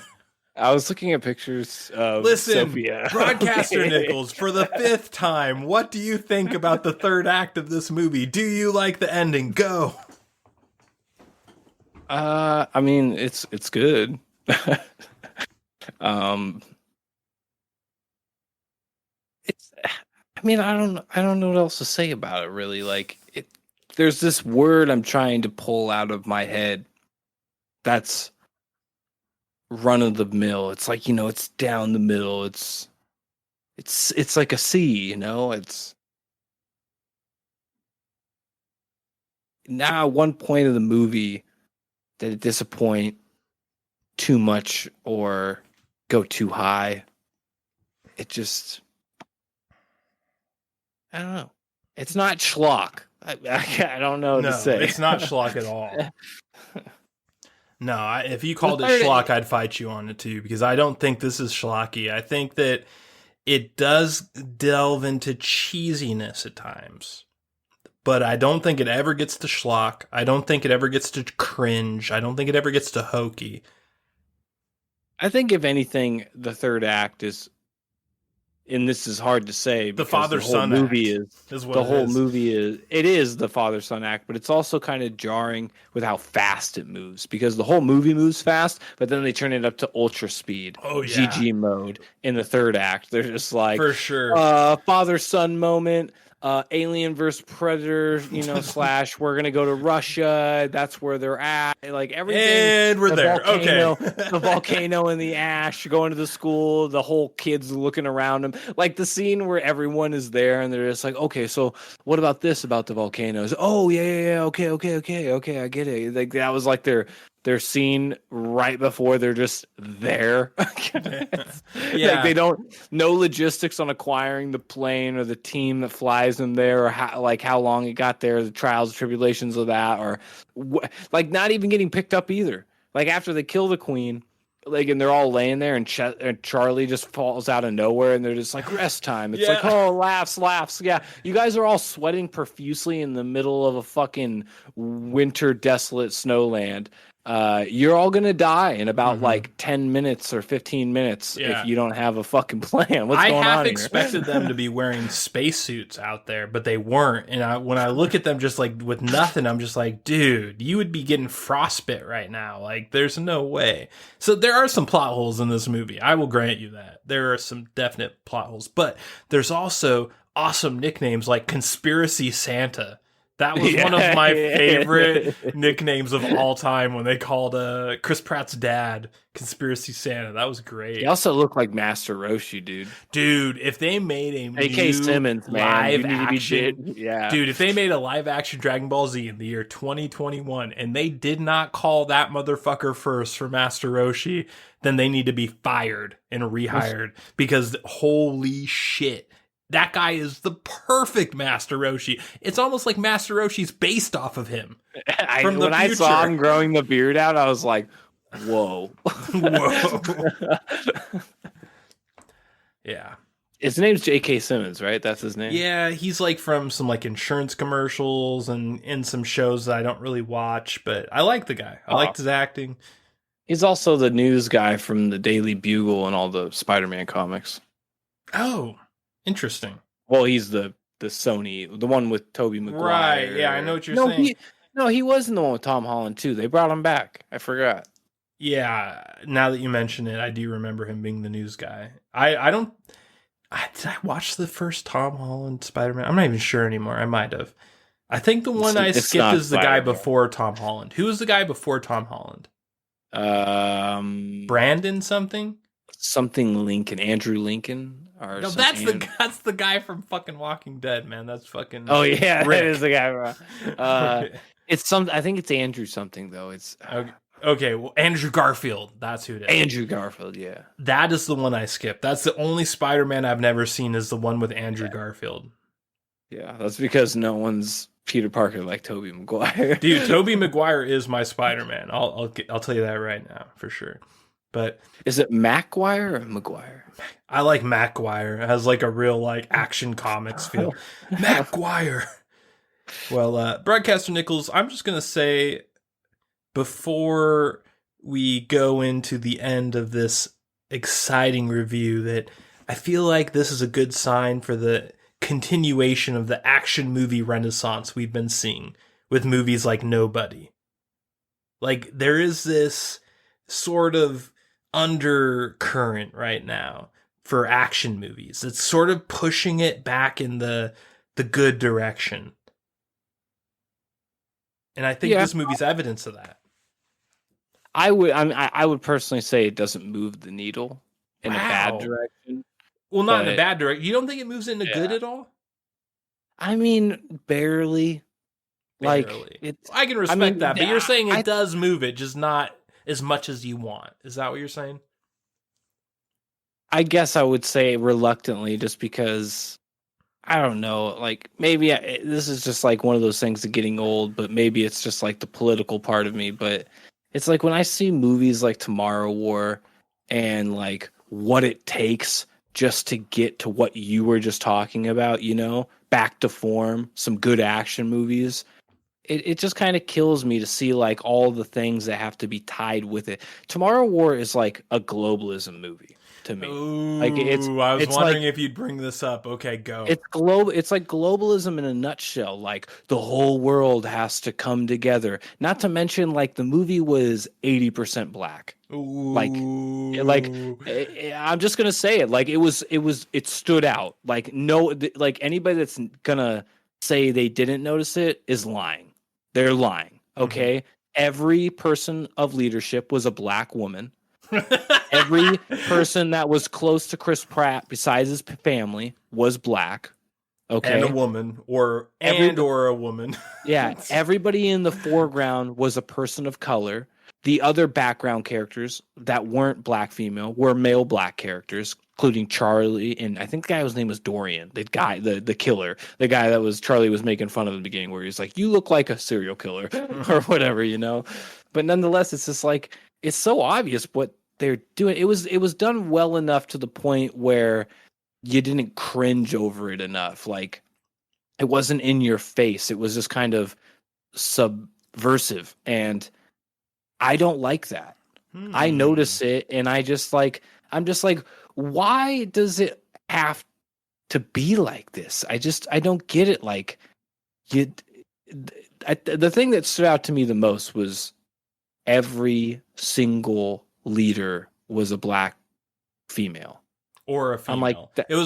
I was looking at pictures of Sophia. Broadcaster Nickels, for the 5th time, what do you think about the third act of this movie? Do you like the ending? Go. I mean, it's good. I don't know what else to say about it, really. Like, there's this word I'm trying to pull out of my head that's run of the mill. It's like, it's down the middle. It's like a C, it's now at one point of the movie that it disappoint too much or go too high. It just, I don't know. It's not schlock. I don't know what to say. It's not schlock at all. No, if you called it schlock, I'd fight you on it too, because I don't think this is schlocky. I think that it does delve into cheesiness at times, but I don't think it ever gets to schlock. I don't think it ever gets to cringe. I don't think it ever gets to hokey. I think, if anything, the third act is, and this is hard to say, the father-son movie act is what the whole movie is. It is the father-son act, but it's also kind of jarring with how fast it moves, because the whole movie moves fast, but then they turn it up to ultra speed, GG mode in the third act. They're just like, for sure, father-son moment. Alien versus Predator, / we're gonna go to Russia. That's where they're at. Like, everything, and we're there. Volcano, the volcano and the ash, going to the school. The whole kids looking around them. Like the scene where everyone is there and they're just like, okay, so what about this about the volcanoes? Oh yeah. Okay. I get it. Like, that was like their scene right before they're just there. Like, they no logistics on acquiring the plane or the team that flies them there, or how long it got there, the trials and tribulations of that, or like not even getting picked up either. Like after they kill the queen, like, and they're all laying there, and Charlie just falls out of nowhere, and they're just like, rest time. It's like, oh, laughs. Yeah, you guys are all sweating profusely in the middle of a fucking winter desolate snowland. You're all gonna die in about like 10 minutes or 15 minutes if you don't have a fucking plan. What's going on here? I half expected them to be wearing spacesuits out there, but they weren't. And when I look at them just like with nothing, I'm just like, dude, you would be getting frostbite right now. Like, there's no way. So there are some plot holes in this movie. I will grant you that. There are some definite plot holes, but there's also awesome nicknames like Conspiracy Santa. That was one of my favorite nicknames of all time when they called Chris Pratt's dad Conspiracy Santa. That was great. He also looked like Master Roshi, dude. Dude, if they made a A.K. Simmons, live action, dude, if they made a live action Dragon Ball Z in the year 2021 and they did not call that motherfucker first for Master Roshi, then they need to be fired and rehired because holy shit. That guy is the perfect Master Roshi. It's almost like Master Roshi's based off of him. When I saw him growing the beard out, I was like, whoa. Whoa. Yeah. His name's J.K. Simmons, right? That's his name? Yeah, he's like from some like insurance commercials and in some shows that I don't really watch, but I like the guy. I liked his acting. He's also the news guy from the Daily Bugle and all the Spider-Man comics. Oh, interesting. Well, he's the Sony, the one with Tobey Maguire. Right, yeah, I know what you're saying. He wasn't the one with Tom Holland, too. They brought him back. I forgot. Yeah, now that you mention it, I do remember him being the news guy. Did I watch the first Tom Holland Spider-Man? I'm not even sure anymore. I might have. I think the one I skipped is the guy before Tom Holland. Who was the guy before Tom Holland? Brandon something? Something Lincoln. Andrew Lincoln? No, that's the guy from fucking Walking Dead, man. That's fucking. Oh yeah, Rick. That is the guy. It's I think it's Andrew something though. It's okay. Well, Andrew Garfield. That's who it is. Andrew Garfield. Yeah, that is the one I skipped. That's the only Spider-Man I've never seen is the one with Andrew Garfield. Yeah, that's because no one's Peter Parker like Tobey Maguire. Dude, Tobey Maguire is my Spider-Man. I'll tell you that right now for sure. But is it Maguire or Maguire? I like Maguire. It has like a real like action comics feel. Maguire. Well, Broadcaster Nickels, I'm just gonna say before we go into the end of this exciting review that I feel like this is a good sign for the continuation of the action movie renaissance we've been seeing with movies like Nobody. Like there is this sort of undercurrent right now for action movies. It's sort of pushing it back in the good direction. And I think this movie's evidence of that. I would personally say it doesn't move the needle in a bad direction. Well, not in a bad direction. You don't think it moves into good at all? I mean, barely. Like I can respect that, but you're saying it does move it, just not as much as you want. Is that what you're saying? I guess I would say reluctantly, just because I don't know. Like maybe this is just like one of those things of getting old, but maybe it's just like the political part of me. But it's like when I see movies like Tomorrow War and like what it takes just to get to what you were just talking about, you know, back to form, some good action movies. It just kind of kills me to see like all the things that have to be tied with it. Tomorrow War is like a globalism movie to me. Ooh, I was wondering if you'd bring this up. Okay, go. It's like globalism in a nutshell. Like the whole world has to come together. Not to mention, like the movie was 80% black. Ooh. Like I'm just gonna say it. Like it stood out. Like like anybody that's gonna say they didn't notice it is lying. They're lying. Okay. Mm-hmm. Every person of leadership was a black woman. Every person that was close to Chris Pratt, besides his family, was black. Okay. And a woman, or a woman. Yeah. Everybody in the foreground was a person of color. The other background characters that weren't black female were male black characters. including Charlie, and I think the guy's name was Dorian, the guy, the killer, the guy that was Charlie was making fun of in the beginning, where he's like, "You look like a serial killer," or whatever, you know. But nonetheless, it's just like it's so obvious what they're doing. It was done well enough to the point where you didn't cringe over it enough. Like it wasn't in your face. It was just kind of subversive, and I don't like that. I notice it, and I'm just like, why does it have to be like this? I don't get it. Like, the thing that stood out to me the most was every single leader was a black female or a female. I'm like,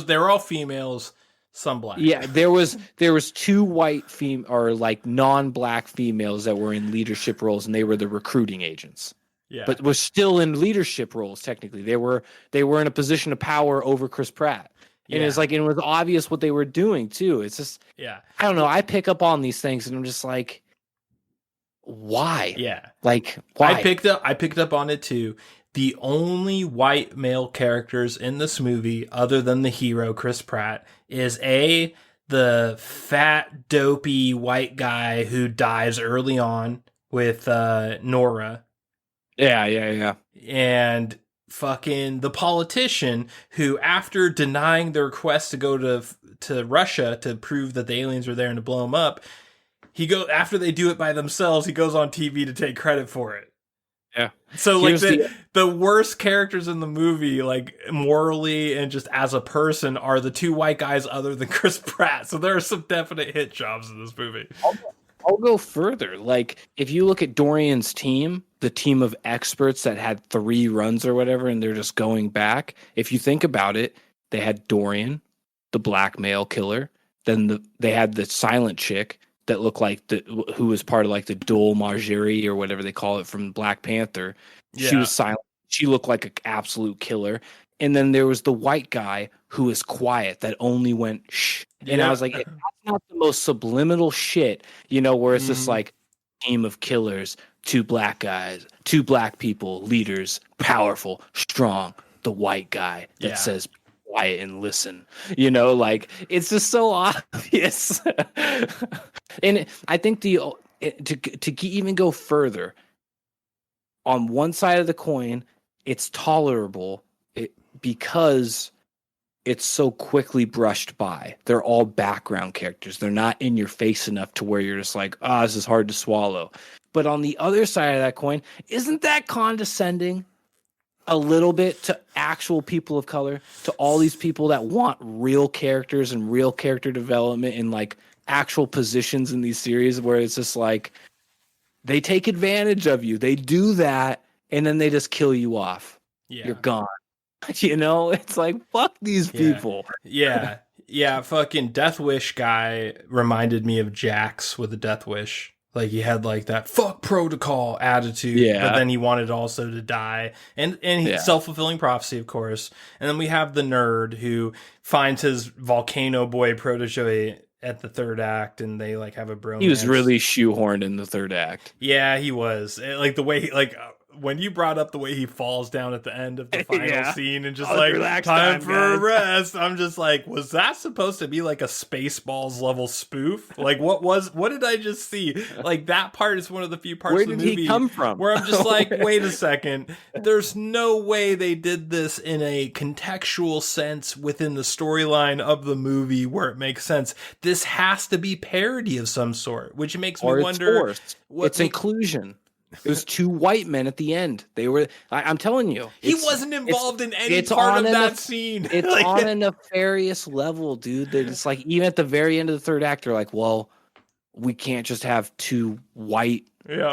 they were all females, some black. Yeah, there was 2 white or like non-black females that were in leadership roles, and they were the recruiting agents. Yeah. But was still in leadership roles technically. They were in a position of power over Chris Pratt. And it's like, it was obvious what they were doing too. It's just, I don't know. I pick up on these things and I'm just like, why? Yeah. Like, why? I picked up on it too. The only white male characters in this movie, other than the hero, Chris Pratt, is the fat, dopey white guy who dies early on with Nora. Yeah. And fucking the politician who, after denying the request to go to Russia to prove that the aliens are there and to blow them up, after they do it by themselves, he goes on TV to take credit for it. Yeah. So like the worst characters in the movie, like morally and just as a person, are the 2 white guys other than Chris Pratt. So there are some definite hit jobs in this movie. I'll go further. Like, if you look at Dorian's team, the team of experts that had 3 runs or whatever, and they're just going back. If you think about it, they had Dorian, the black male killer. Then they had the silent chick that looked like who was part of like the Dole Margerie or whatever they call it from Black Panther. Yeah. She was silent. She looked like an absolute killer. And then there was the white guy who was quiet that only went shh. And I was like, that's not the most subliminal shit, where it's just like team of killers, 2 black guys, 2 black people, leaders, powerful, strong, the white guy that says quiet and listen, like it's just so obvious. And I think to even go further, on one side of the coin, it's tolerable because it's so quickly brushed by. They're all background characters. They're not in your face enough to where you're just like, this is hard to swallow. But on the other side of that coin, isn't that condescending a little bit to actual people of color, to all these people that want real characters and real character development in like actual positions in these series, where it's just like they take advantage of you. They do that and then they just kill you off. Yeah. You're gone. It's like, fuck these people. Yeah. Fucking Death Wish guy reminded me of Jax with a Death Wish. Like, he had like that fuck protocol attitude, but then he wanted also to die. And self-fulfilling prophecy, of course. And then we have the nerd who finds his volcano boy protege at the 3rd act, and they like have a bromance. He was really shoehorned in the 3rd act. Yeah, he was. Like the way when you brought up the way he falls down at the end of the final scene and just time for a rest, I'm just like, was that supposed to be like a Spaceballs level spoof? Like, what did I just see? Like, that part is one of the few parts of the movie where did he come from? Where I'm just like, wait a second, there's no way they did this in a contextual sense within the storyline of the movie where it makes sense. This has to be parody of some sort, which makes me wonder. It's inclusion. It was 2 white men at the end. They were. I'm telling you, he wasn't involved in any part of that scene. It's like, on a nefarious level, dude. They're just like, even at the very end of the 3rd act, they're like, well, we can't just have 2 white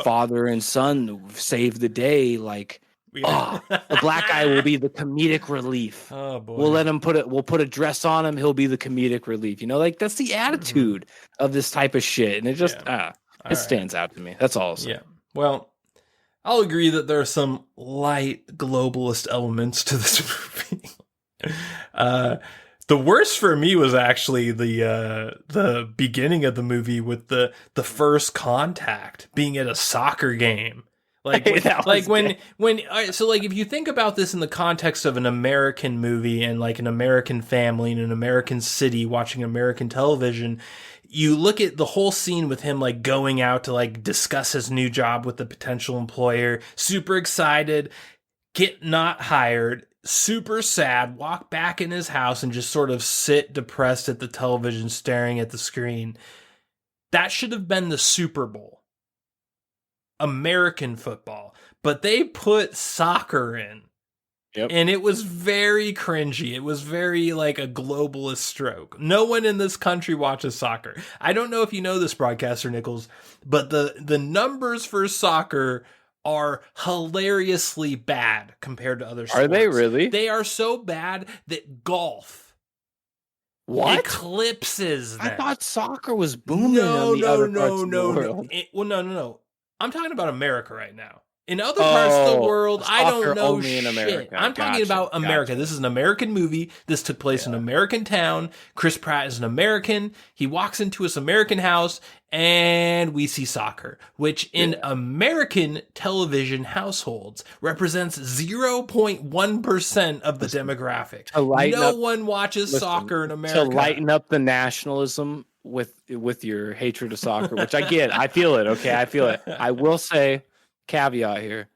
father and son save the day. Like, the black guy will be the comedic relief. Oh boy, we'll let him we'll put a dress on him. He'll be the comedic relief. Like, that's the attitude of this type of shit, and it just stands out to me. That's all I'll say. Yeah. Well, I'll agree that there are some light globalist elements to this movie. The worst for me was actually the beginning of the movie with the first contact being at a soccer game. Like, when all right, so like if you think about this in the context of an American movie and like an American family in an American city watching American television, you look at the whole scene with him like going out to like discuss his new job with the potential employer, super excited, get not hired, super sad, walk back in his house and just sort of sit depressed at the television staring at the screen. That should have been the Super Bowl. American football, but they put soccer in. Yep. And it was very cringy. It was very like a globalist stroke. No one in this country watches soccer. I don't know if you know this, Broadcaster Nickels, but the numbers for soccer are hilariously bad compared to other sports. Are they really? They are so bad that golf eclipses them. I thought soccer was booming in the other parts of the world. No. I'm talking about America right now. In other parts of the world, I don't know only shit. In America. I'm talking about America. This is an American movie. This took place in an American town. Chris Pratt is an American. He walks into his American house, and we see soccer, which in American television households represents 0.1% of the demographic. No one watches soccer in America. To lighten up the nationalism with your hatred of soccer, which I get. I feel it, okay? I feel it. I will say, caveat here,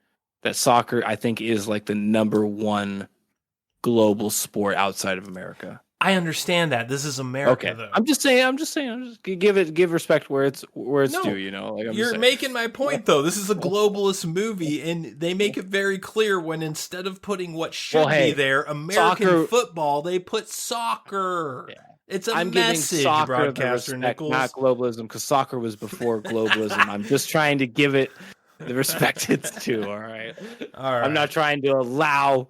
that soccer, I think, is like the number one global sport outside of America. I understand that. This is America, though. I'm just give respect where it's due, you know? Like, you're making my point, though. This is a globalist movie, and they make it very clear when instead of putting what should be there, American football, they put soccer. Yeah. It's a message, Broadcaster Nickels. Not globalism, because soccer was before globalism. I'm just trying to give it the respect it's due, all right? I'm not trying to allow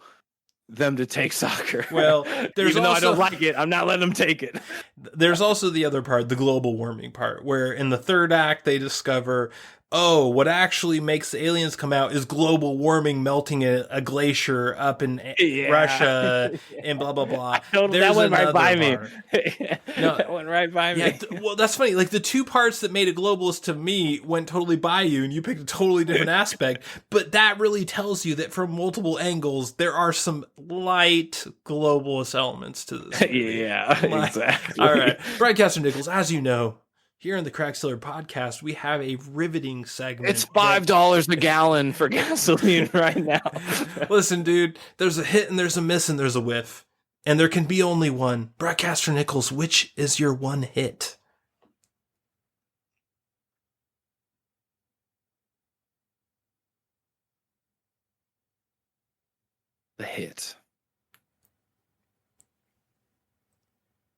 them to take soccer. Well, even though I don't like it, I'm not letting them take it. There's also the other part, the global warming part, where in the third act they discover, what actually makes the aliens come out is global warming melting a glacier up in Russia and blah, blah, blah. That went right by me. That went right by me. Yeah, well, that's funny. Like the two parts that made it globalist to me went totally by you, and you picked a totally different aspect. But that really tells you that from multiple angles, there are some light globalist elements to this movie. Exactly. All right. Broadcaster Nickels, as you know, here in the Crack Cellar Podcast, we have a riveting segment. It's $5 a gallon for gasoline right now. Listen, dude, there's a hit and there's a miss and there's a whiff. And there can be only one. Broadcaster Nickels, which is your one hit? The hit.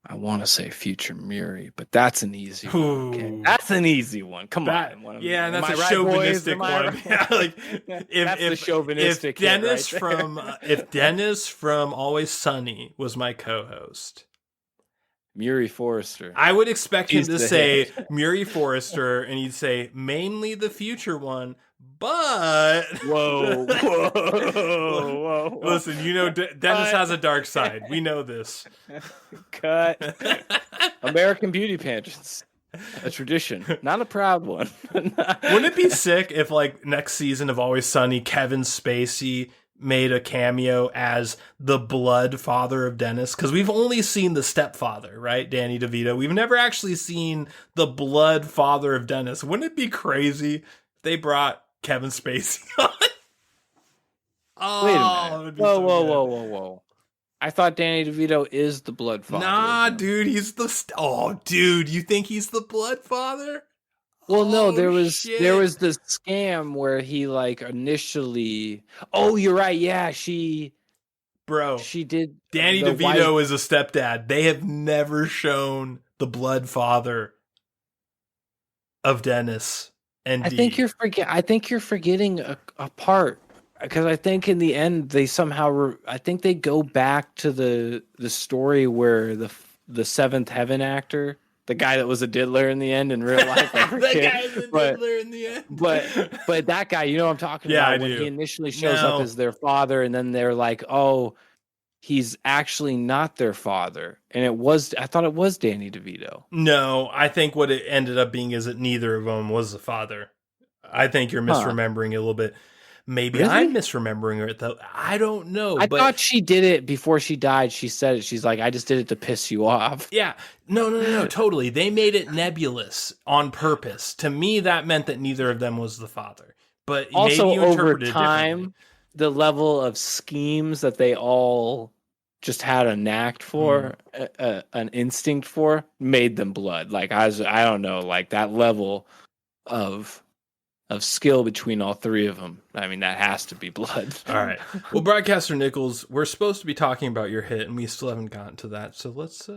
I want to say Future Murray, but that's an easy one. Okay? That's an easy one. Come on. That's a chauvinistic one. Yeah, like that's the chauvinistic. If Dennis from Always Sunny was my co-host, Murray Forrester, I would expect him to say Murray Forrester, and he'd say mainly the future one. But whoa. Listen, you know Dennis has a dark side. We know this. Cut. American beauty pageants, a tradition, not a proud one. Wouldn't it be sick if, like, next season of Always Sunny, Kevin Spacey made a cameo as the blood father of Dennis? Because we've only seen the stepfather, right, Danny DeVito. We've never actually seen the blood father of Dennis. Wouldn't it be crazy if they brought Kevin Spacey on? Wait a minute. Whoa. I thought Danny DeVito is the blood father. Nah, dude, he's the... dude, you think he's the blood father? Well, no, there was this scam where he, like, initially... Oh, you're right, yeah, she did... Danny DeVito is a stepdad. They have never shown the blood father of Dennis. I think you're forgetting a part, because I think in the end they somehow I think they go back to the story where the Seventh Heaven actor, the guy that was a diddler in the end in real life, diddler in the end. But that guy, you know what I'm talking about, when he initially shows up as their father, and then they're like, oh, he's actually not their father. And I thought it was Danny DeVito. No, I think what it ended up being is that neither of them was the father. I think you're misremembering it a little bit. Maybe Really? I'm misremembering it, though. I don't know. I thought she did it before she died. She said it. She's like, I just did it to piss you off. Yeah. No, totally. They made it nebulous on purpose. To me, that meant that neither of them was the father. But also, maybe you over it time, the level of schemes that they all just had a knack for, an instinct for, made them blood. Like, I don't know, like that level of skill between all three of them. I mean, that has to be blood. All right. Well, Broadcaster Nickels, we're supposed to be talking about your hit, and we still haven't gotten to that. So let's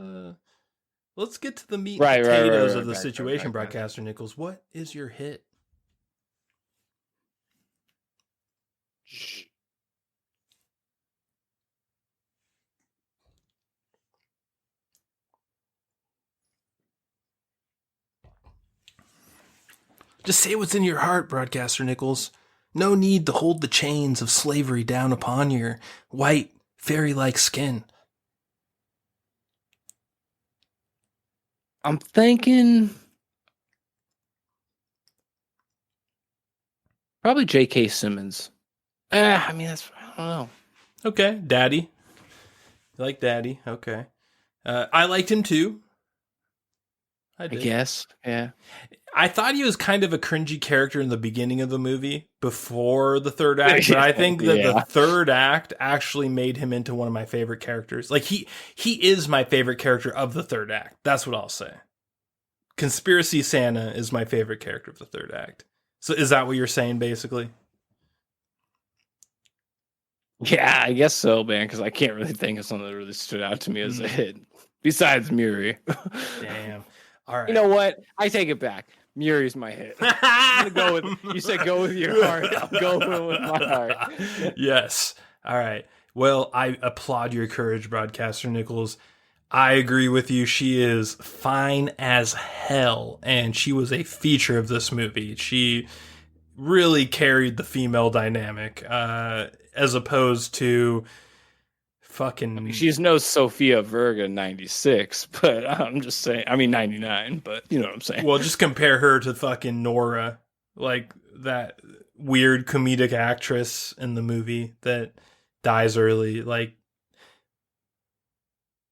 get to the meat and potatoes of the situation, Broadcaster Nickels. What is your hit? Just say what's in your heart, Broadcaster Nickels. No need to hold the chains of slavery down upon your white, fairy-like skin. I'm thinking probably J.K. Simmons. I mean, I don't know. Okay, Daddy. You like Daddy? Okay. I liked him too. I guess, yeah. I thought he was kind of a cringy character in the beginning of the movie before the third act, but I think that the third act actually made him into one of my favorite characters. Like he is my favorite character of the third act. That's what I'll say. Conspiracy Santa is my favorite character of the third act. So is that what you're saying, basically? Yeah, I guess so, man, because I can't really think of something that really stood out to me as a hit. Besides Muri. Damn. All right. You know what? I take it back. Muri's my hit. I'm gonna go with, you said go with your heart. I'll go with my heart. Yes. All right. Well, I applaud your courage, Broadcaster Nickels. I agree with you. She is fine as hell, and she was a feature of this movie. She really carried the female dynamic, as opposed to fucking... I mean, she's no Sofia Vergara 96, but I'm just saying, I mean 99, but you know what I'm saying. Well, just compare her to fucking Nora, like that weird comedic actress in the movie that dies early. Like,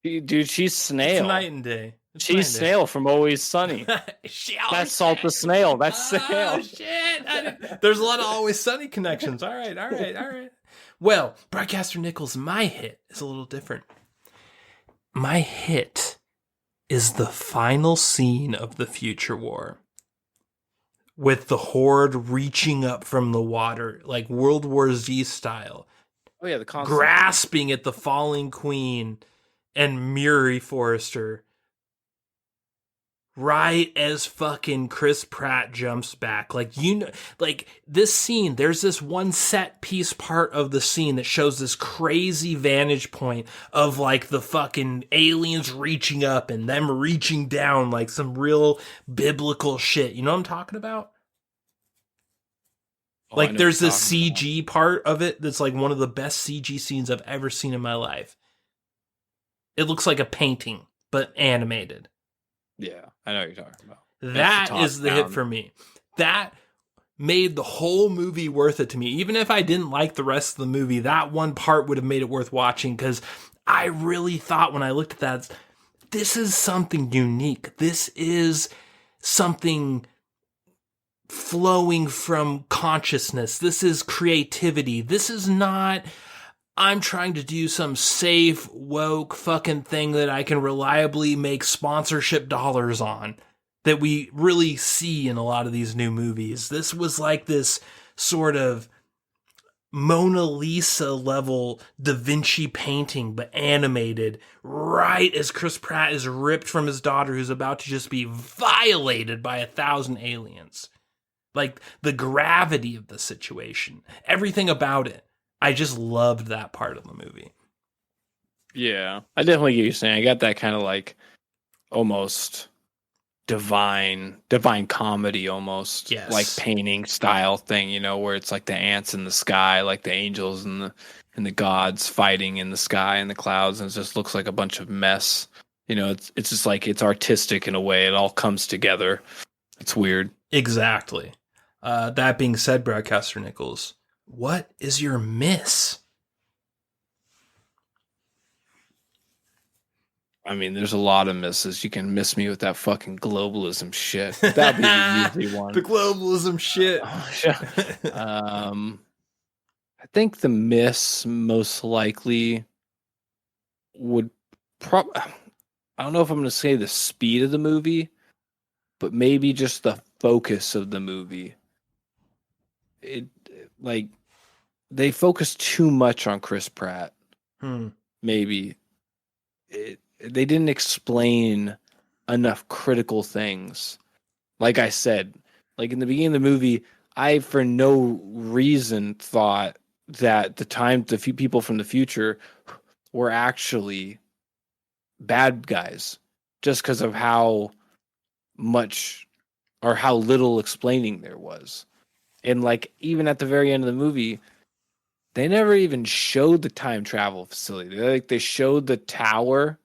dude, she's Snail. It's night and day. She's Snail from Always Sunny. That's Salt the Snail. That's Snail. Oh, shit. There's a lot of Always Sunny connections. All right. Well, Broadcaster Nickels, my hit is a little different. My hit is the final scene of the Future War, with the Horde reaching up from the water, like World War Z style. Oh yeah, the grasping at the falling queen and Muri Forrester. Right as fucking Chris Pratt jumps back. Like, you know, like this scene, there's this one set piece part of the scene that shows this crazy vantage point of like the fucking aliens reaching up and them reaching down, like some real biblical shit. You know what I'm talking about? Oh, like there's this CG part of it that's like one of the best CG scenes I've ever seen in my life. It looks like a painting, but animated. Yeah, I know what you're talking about. That is the hit for me. That made the whole movie worth it to me. Even if I didn't like the rest of the movie, that one part would have made it worth watching, because I really thought when I looked at that, this is something unique. This is something flowing from consciousness. This is creativity. This is not... I'm trying to do some safe, woke fucking thing that I can reliably make sponsorship dollars on, that we really see in a lot of these new movies. This was like this sort of Mona Lisa level Da Vinci painting, but animated, right as Chris Pratt is ripped from his daughter, who's about to just be violated by 1,000 aliens. Like, the gravity of the situation, everything about it. I just loved that part of the movie. Yeah, I definitely get you saying. I got that kind of like almost divine comedy, almost like painting style thing, you know, where it's like the ants in the sky, like the angels and the gods fighting in the sky and the clouds, and it just looks like a bunch of mess. You know, it's just like, it's artistic in a way. It all comes together. It's weird. Exactly. That being said, Broadcaster Nickels, what is your miss? I mean, there's a lot of misses. You can miss me with that fucking globalism shit. That'd be the easy one. The globalism shit. I think the miss most likely would I don't know if I'm going to say the speed of the movie, but maybe just the focus of the movie. Like, they focus too much on Chris Pratt. Maybe. They didn't explain enough critical things. Like I said, like in the beginning of the movie, I for no reason thought that the few people from the future were actually bad guys, just because of how much or how little explaining there was. And like even at the very end of the movie, they never even showed the time travel facility. They showed the tower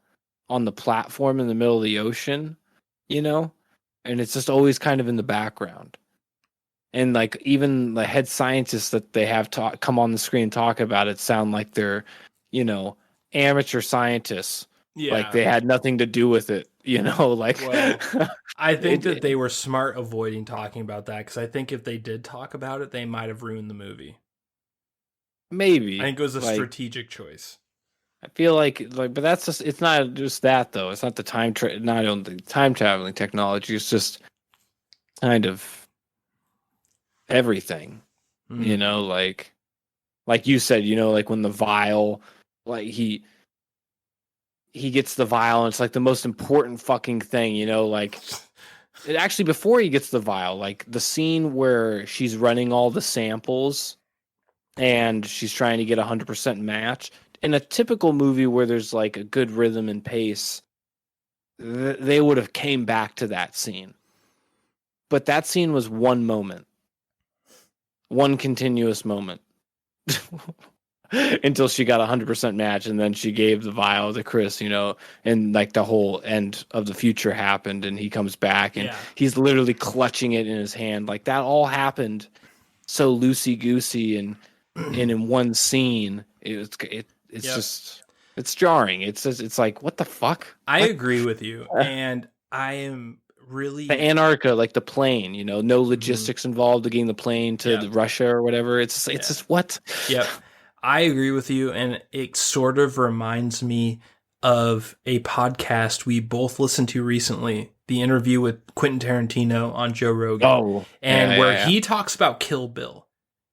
on the platform in the middle of the ocean, you know, and it's just always kind of in the background. And like even the head scientists that they have come on the screen and talk about it sound like they're, you know, amateur scientists. Yeah. Like they had nothing to do with it, you know, like. Well, I think that they were smart avoiding talking about that, because I think if they did talk about it, they might have ruined the movie. Maybe. I think it was a strategic choice. I feel like, but that's just, it's not just that though. It's not the not only time traveling technology. It's just kind of everything, you know, like you said, you know, like when the vial, like he gets the vial and it's like the most important fucking thing, you know, like actually before he gets the vial, like the scene where she's running all the samples and she's trying to get 100% match. In a typical movie where there's like a good rhythm and pace, they would have came back to that scene. But that scene was one moment. One continuous moment. Until she got 100% match, and then she gave the vial to Chris, you know, and like the whole end of the future happened, and he comes back, and he's literally clutching it in his hand. Like that all happened so loosey-goosey and in one scene. It's just, it's jarring. It's like, what the fuck? I agree with you, and I am really the Antarctica, like the plane, you know, no logistics involved to getting the plane to Russia or whatever. It's just what? Yep. I agree with you, and it sort of reminds me of a podcast we both listened to recently, the interview with Quentin Tarantino on Joe Rogan. He talks about Kill Bill.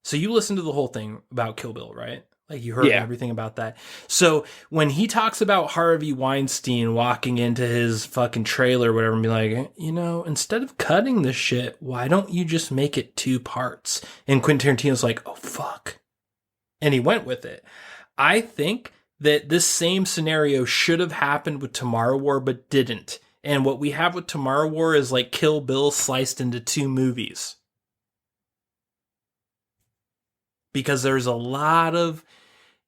So you listened to the whole thing about Kill Bill, right? Like you heard everything about that. So when he talks about Harvey Weinstein walking into his fucking trailer or whatever and be like, you know, instead of cutting this shit, why don't you just make it 2 parts? And Quentin Tarantino's like, oh, fuck. And he went with it. I think that this same scenario should have happened with Tomorrow War, but didn't. And what we have with Tomorrow War is like Kill Bill sliced into 2 movies. Because there's a lot of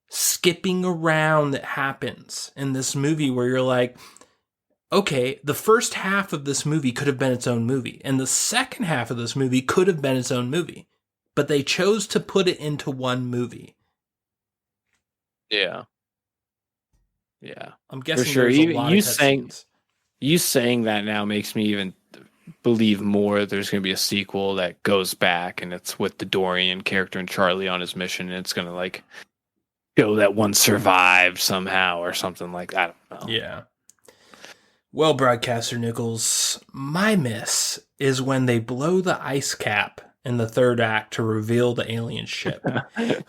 skipping around that happens in this movie where you're like, okay, the first half of this movie could have been its own movie. And the second half of this movie could have been its own movie. But they chose to put it into one movie. Yeah. I'm guessing for sure. There's a lot of you saying that now makes me even believe more there's going to be a sequel that goes back and it's with the Dorian character and Charlie on his mission, and it's going to like show that one survived somehow or something like that. I don't know. Yeah. Well, Broadcaster Nickels, my miss is when they blow the ice cap in the third act to reveal the alien ship.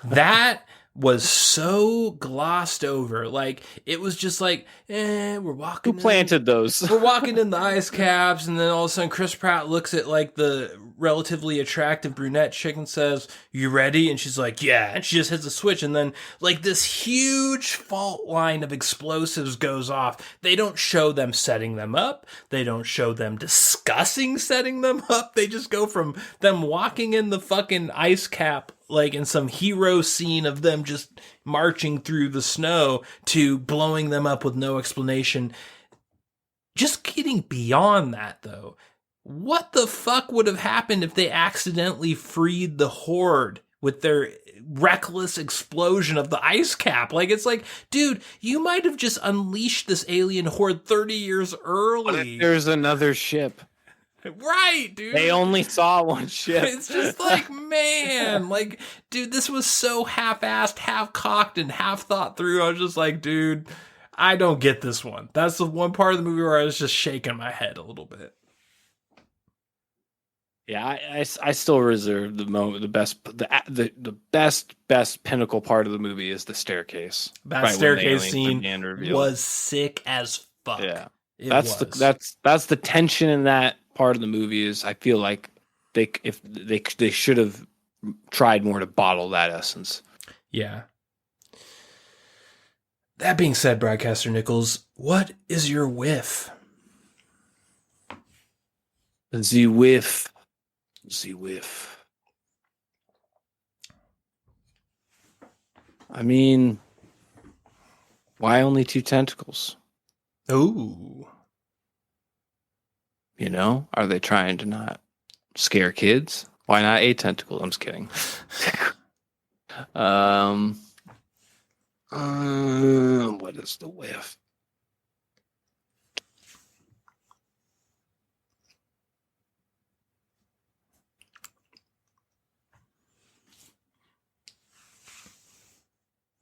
That was so glossed over. Like, it was just like, we're walking. Who planted those? We're walking in the ice caps, and then all of a sudden Chris Pratt looks at like the relatively attractive brunette chick and says, you ready? And she's like, yeah. And she just hits a switch, and then like this huge fault line of explosives goes off. They don't show them setting them up. They don't show them discussing setting them up. They just go from them walking in the fucking ice cap, like in some hero scene of them just marching through the snow, to blowing them up with no explanation. Just getting beyond that, though, what the fuck would have happened if they accidentally freed the Horde with their reckless explosion of the ice cap? Like, it's like, dude, you might have just unleashed this alien horde 30 years early. What if there's another ship? Right, dude. They only saw one ship. It's just like, man, like, dude, this was so half-assed, half-cocked, and half-thought through. I was just like, dude, I don't get this one. That's the one part of the movie where I was just shaking my head a little bit. Yeah, I still reserve the moment. The best pinnacle part of the movie is the staircase. That staircase scene was sick as fuck. Yeah, that's the tension in that part of the movie. Is I feel like they should have tried more to bottle that essence. Yeah. That being said, Broadcaster Nickels, what is your whiff? The whiff. I mean, why only 2 tentacles? Ooh. You know, are they trying to not scare kids? Why not 8 tentacles? I'm just kidding. What is the whiff?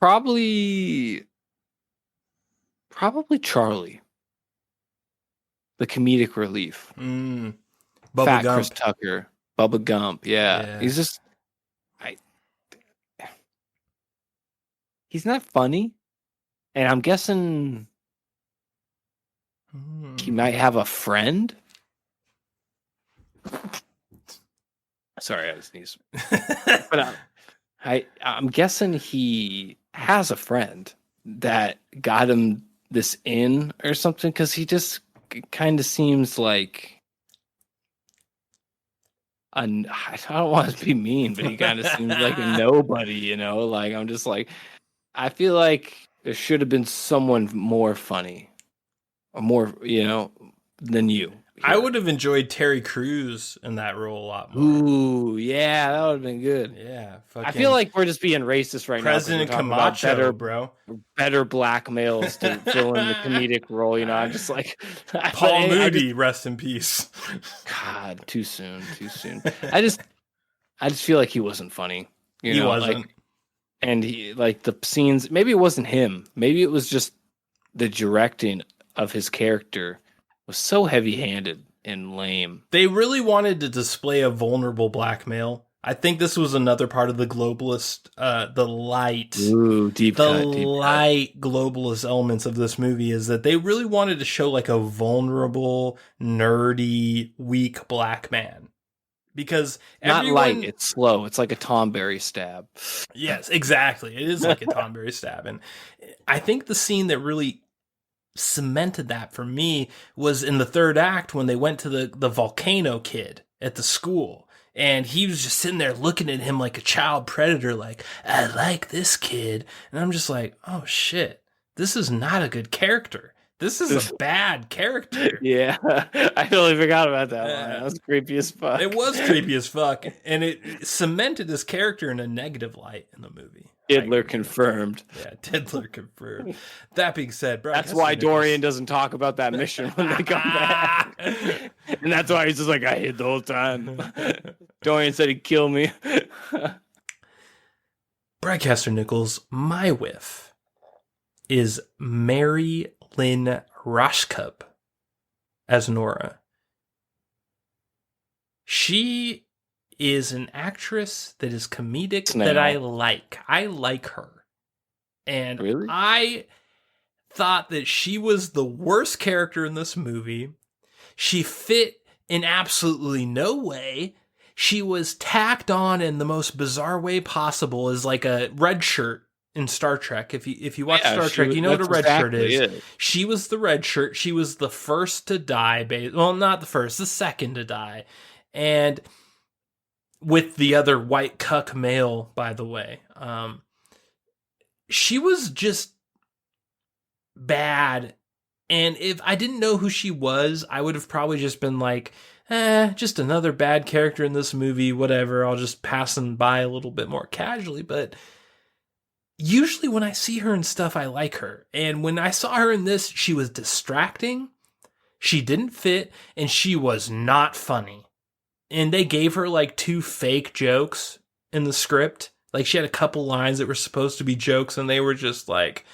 Probably Charlie. The comedic relief. Bubba Fat Gump. Chris Tucker. Bubba Gump. Yeah. He's just he's not funny. And I'm guessing he might have a friend. Sorry, I just sneezed. But I'm guessing he has a friend that got him this in or something, because he just kind of seems like I don't want to be mean, but he kind of seems like a nobody, you know? Like, I'm just like, I feel like there should have been someone more funny or more, you know, than you. I would have enjoyed Terry Crews in that role a lot more. Ooh, yeah, that would have been good. Yeah, I feel like we're just being racist right President now. Camacho, bro. Better black males to fill in the comedic role. You know, I'm just like Paul Moody, rest in peace. God, too soon. I just feel like he wasn't funny. You know, he wasn't. Like, and he, like, the scenes. Maybe it wasn't him. Maybe it was just the directing of his character was so heavy-handed and lame. They really wanted to display a vulnerable black male. I think this was another part of the globalist, the light globalist elements of this movie, is that they really wanted to show like a vulnerable, nerdy, weak black man. Because not light, it's slow. It's like a Tom Berry stab. Yes, exactly. It is like a Tom Berry stab. And I think the scene that really cemented that for me was in the third act when they went to the volcano kid at the school, and he was just sitting there looking at him like a child predator, like, I like this kid. And I'm just like, oh shit, this is not a good character. This is a bad character. Yeah, I totally forgot about that one. That was creepy as fuck. It was creepy as fuck, and it cemented his character in a negative light in the movie. Diddler confirmed. Yeah, Diddler confirmed. That being said, bro, that's why Dorian doesn't talk about that mission when they come back. And that's why he's just like, I hid the whole time. Dorian said he'd kill me. Broadcaster Nickels, my whiff is Mary Lynn Rashkup as Nora. She is an actress that is comedic that I like. I like her. And really? I thought that she was the worst character in this movie. She fit in absolutely no way. She was tacked on in the most bizarre way possible as like a red shirt in Star Trek. If you watch Star Trek, you know what a red shirt is. She was the red shirt. She was the first to die. Well, not the first, the second to die. And with the other white cuck male, by the way. She was just bad. And if I didn't know who she was, I would have probably just been like, just another bad character in this movie, whatever. I'll just pass them by a little bit more casually. But usually when I see her in stuff, I like her. And when I saw her in this, she was distracting. She didn't fit, and she was not funny. And they gave her like 2 fake jokes in the script. Like she had a couple lines that were supposed to be jokes, and they were just like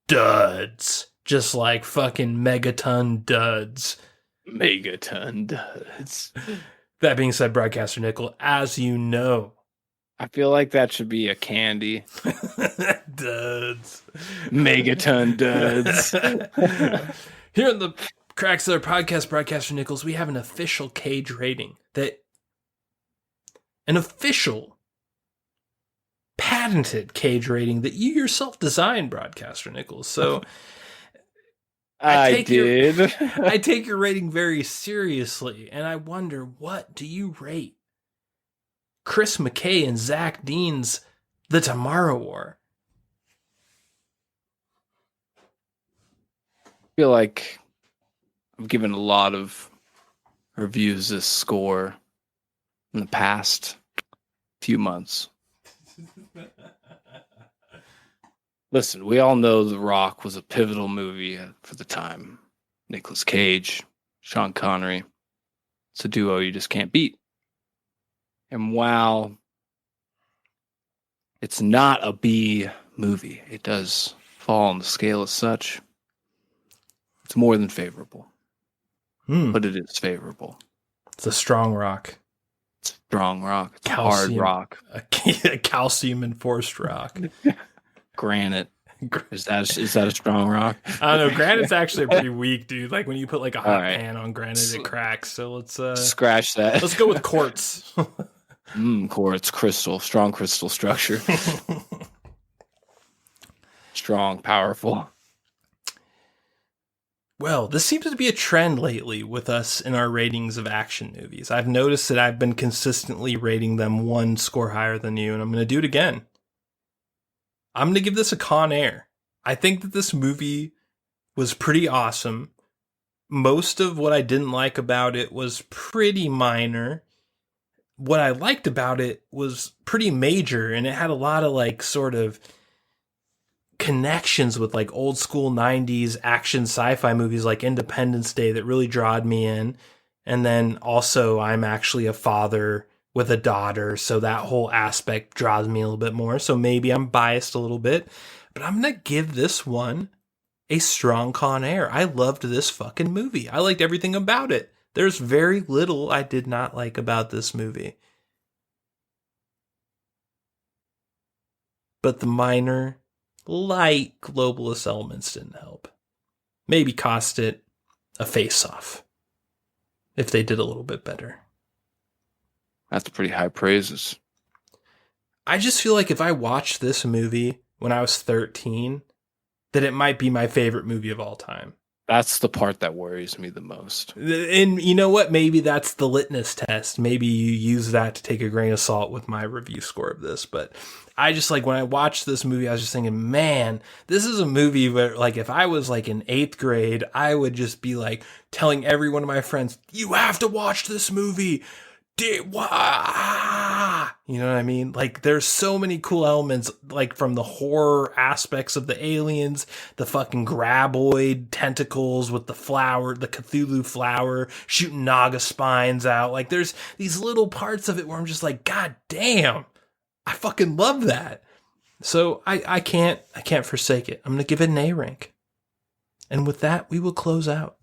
duds. Just like fucking megaton duds. Megaton duds. That being said, Broadcaster Nickel, as you know, I feel like that should be a candy. Duds. Megaton duds. Here in the Crack Cellar Podcast, Broadcaster Nickels, we have an official Cage rating. An official, patented Cage rating that you yourself designed, Broadcaster Nickels. So I did. I take your rating very seriously, and I wonder, what do you rate Chris McKay and Zach Deen's The Tomorrow War? I feel like I've given a lot of reviews this score in the past few months. Listen, we all know The Rock was a pivotal movie for the time. Nicolas Cage, Sean Connery. It's a duo you just can't beat. And while it's not a B movie, it does fall on the scale as such. It's more than favorable. But it is favorable. It's a strong rock. It's a strong rock. It's a hard rock. A calcium-enforced rock. Granite. Is that a strong rock? I don't know. Granite's actually pretty weak, dude. Like when you put like a hot pan on granite, it cracks. So let's scratch that. Let's go with quartz. Quartz, crystal, strong crystal structure. Strong, powerful. Well, this seems to be a trend lately with us in our ratings of action movies. I've noticed that I've been consistently rating them 1 score higher than you, and I'm going to do it again. I'm going to give this a Con Air. I think that this movie was pretty awesome. Most of what I didn't like about it was pretty minor. What I liked about it was pretty major, and it had a lot of like sort of connections with like old school 90s action sci-fi movies like Independence Day that really drawed me in. And then also I'm actually a father with a daughter, so that whole aspect draws me a little bit more. So maybe I'm biased a little bit, but I'm going to give this one a strong Con Air. I loved this fucking movie. I liked everything about it. There's very little I did not like about this movie. But the minor, light globalist elements didn't help. Maybe cost it a face-off if they did a little bit better. That's pretty high praises. I just feel like if I watched this movie when I was 13, that it might be my favorite movie of all time. That's the part that worries me the most. And you know what? Maybe that's the litmus test. Maybe you use that to take a grain of salt with my review score of this. But I just like when I watched this movie, I was just thinking, man, this is a movie where like if I was like in 8th grade, I would just be like telling every one of my friends, you have to watch this movie. You know what I mean? Like there's so many cool elements, like from the horror aspects of the aliens, the fucking graboid tentacles with the flower, the Cthulhu flower shooting Naga spines out. Like there's these little parts of it where I'm just like, God damn, I fucking love that. So I can't forsake it. I'm going to give it an A rank. And with that, we will close out.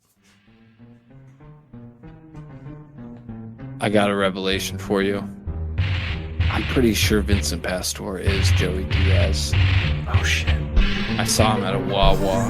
I got a revelation for you. I'm pretty sure Vincent Pastore is Joey Diaz. Oh shit. I saw him at a Wawa.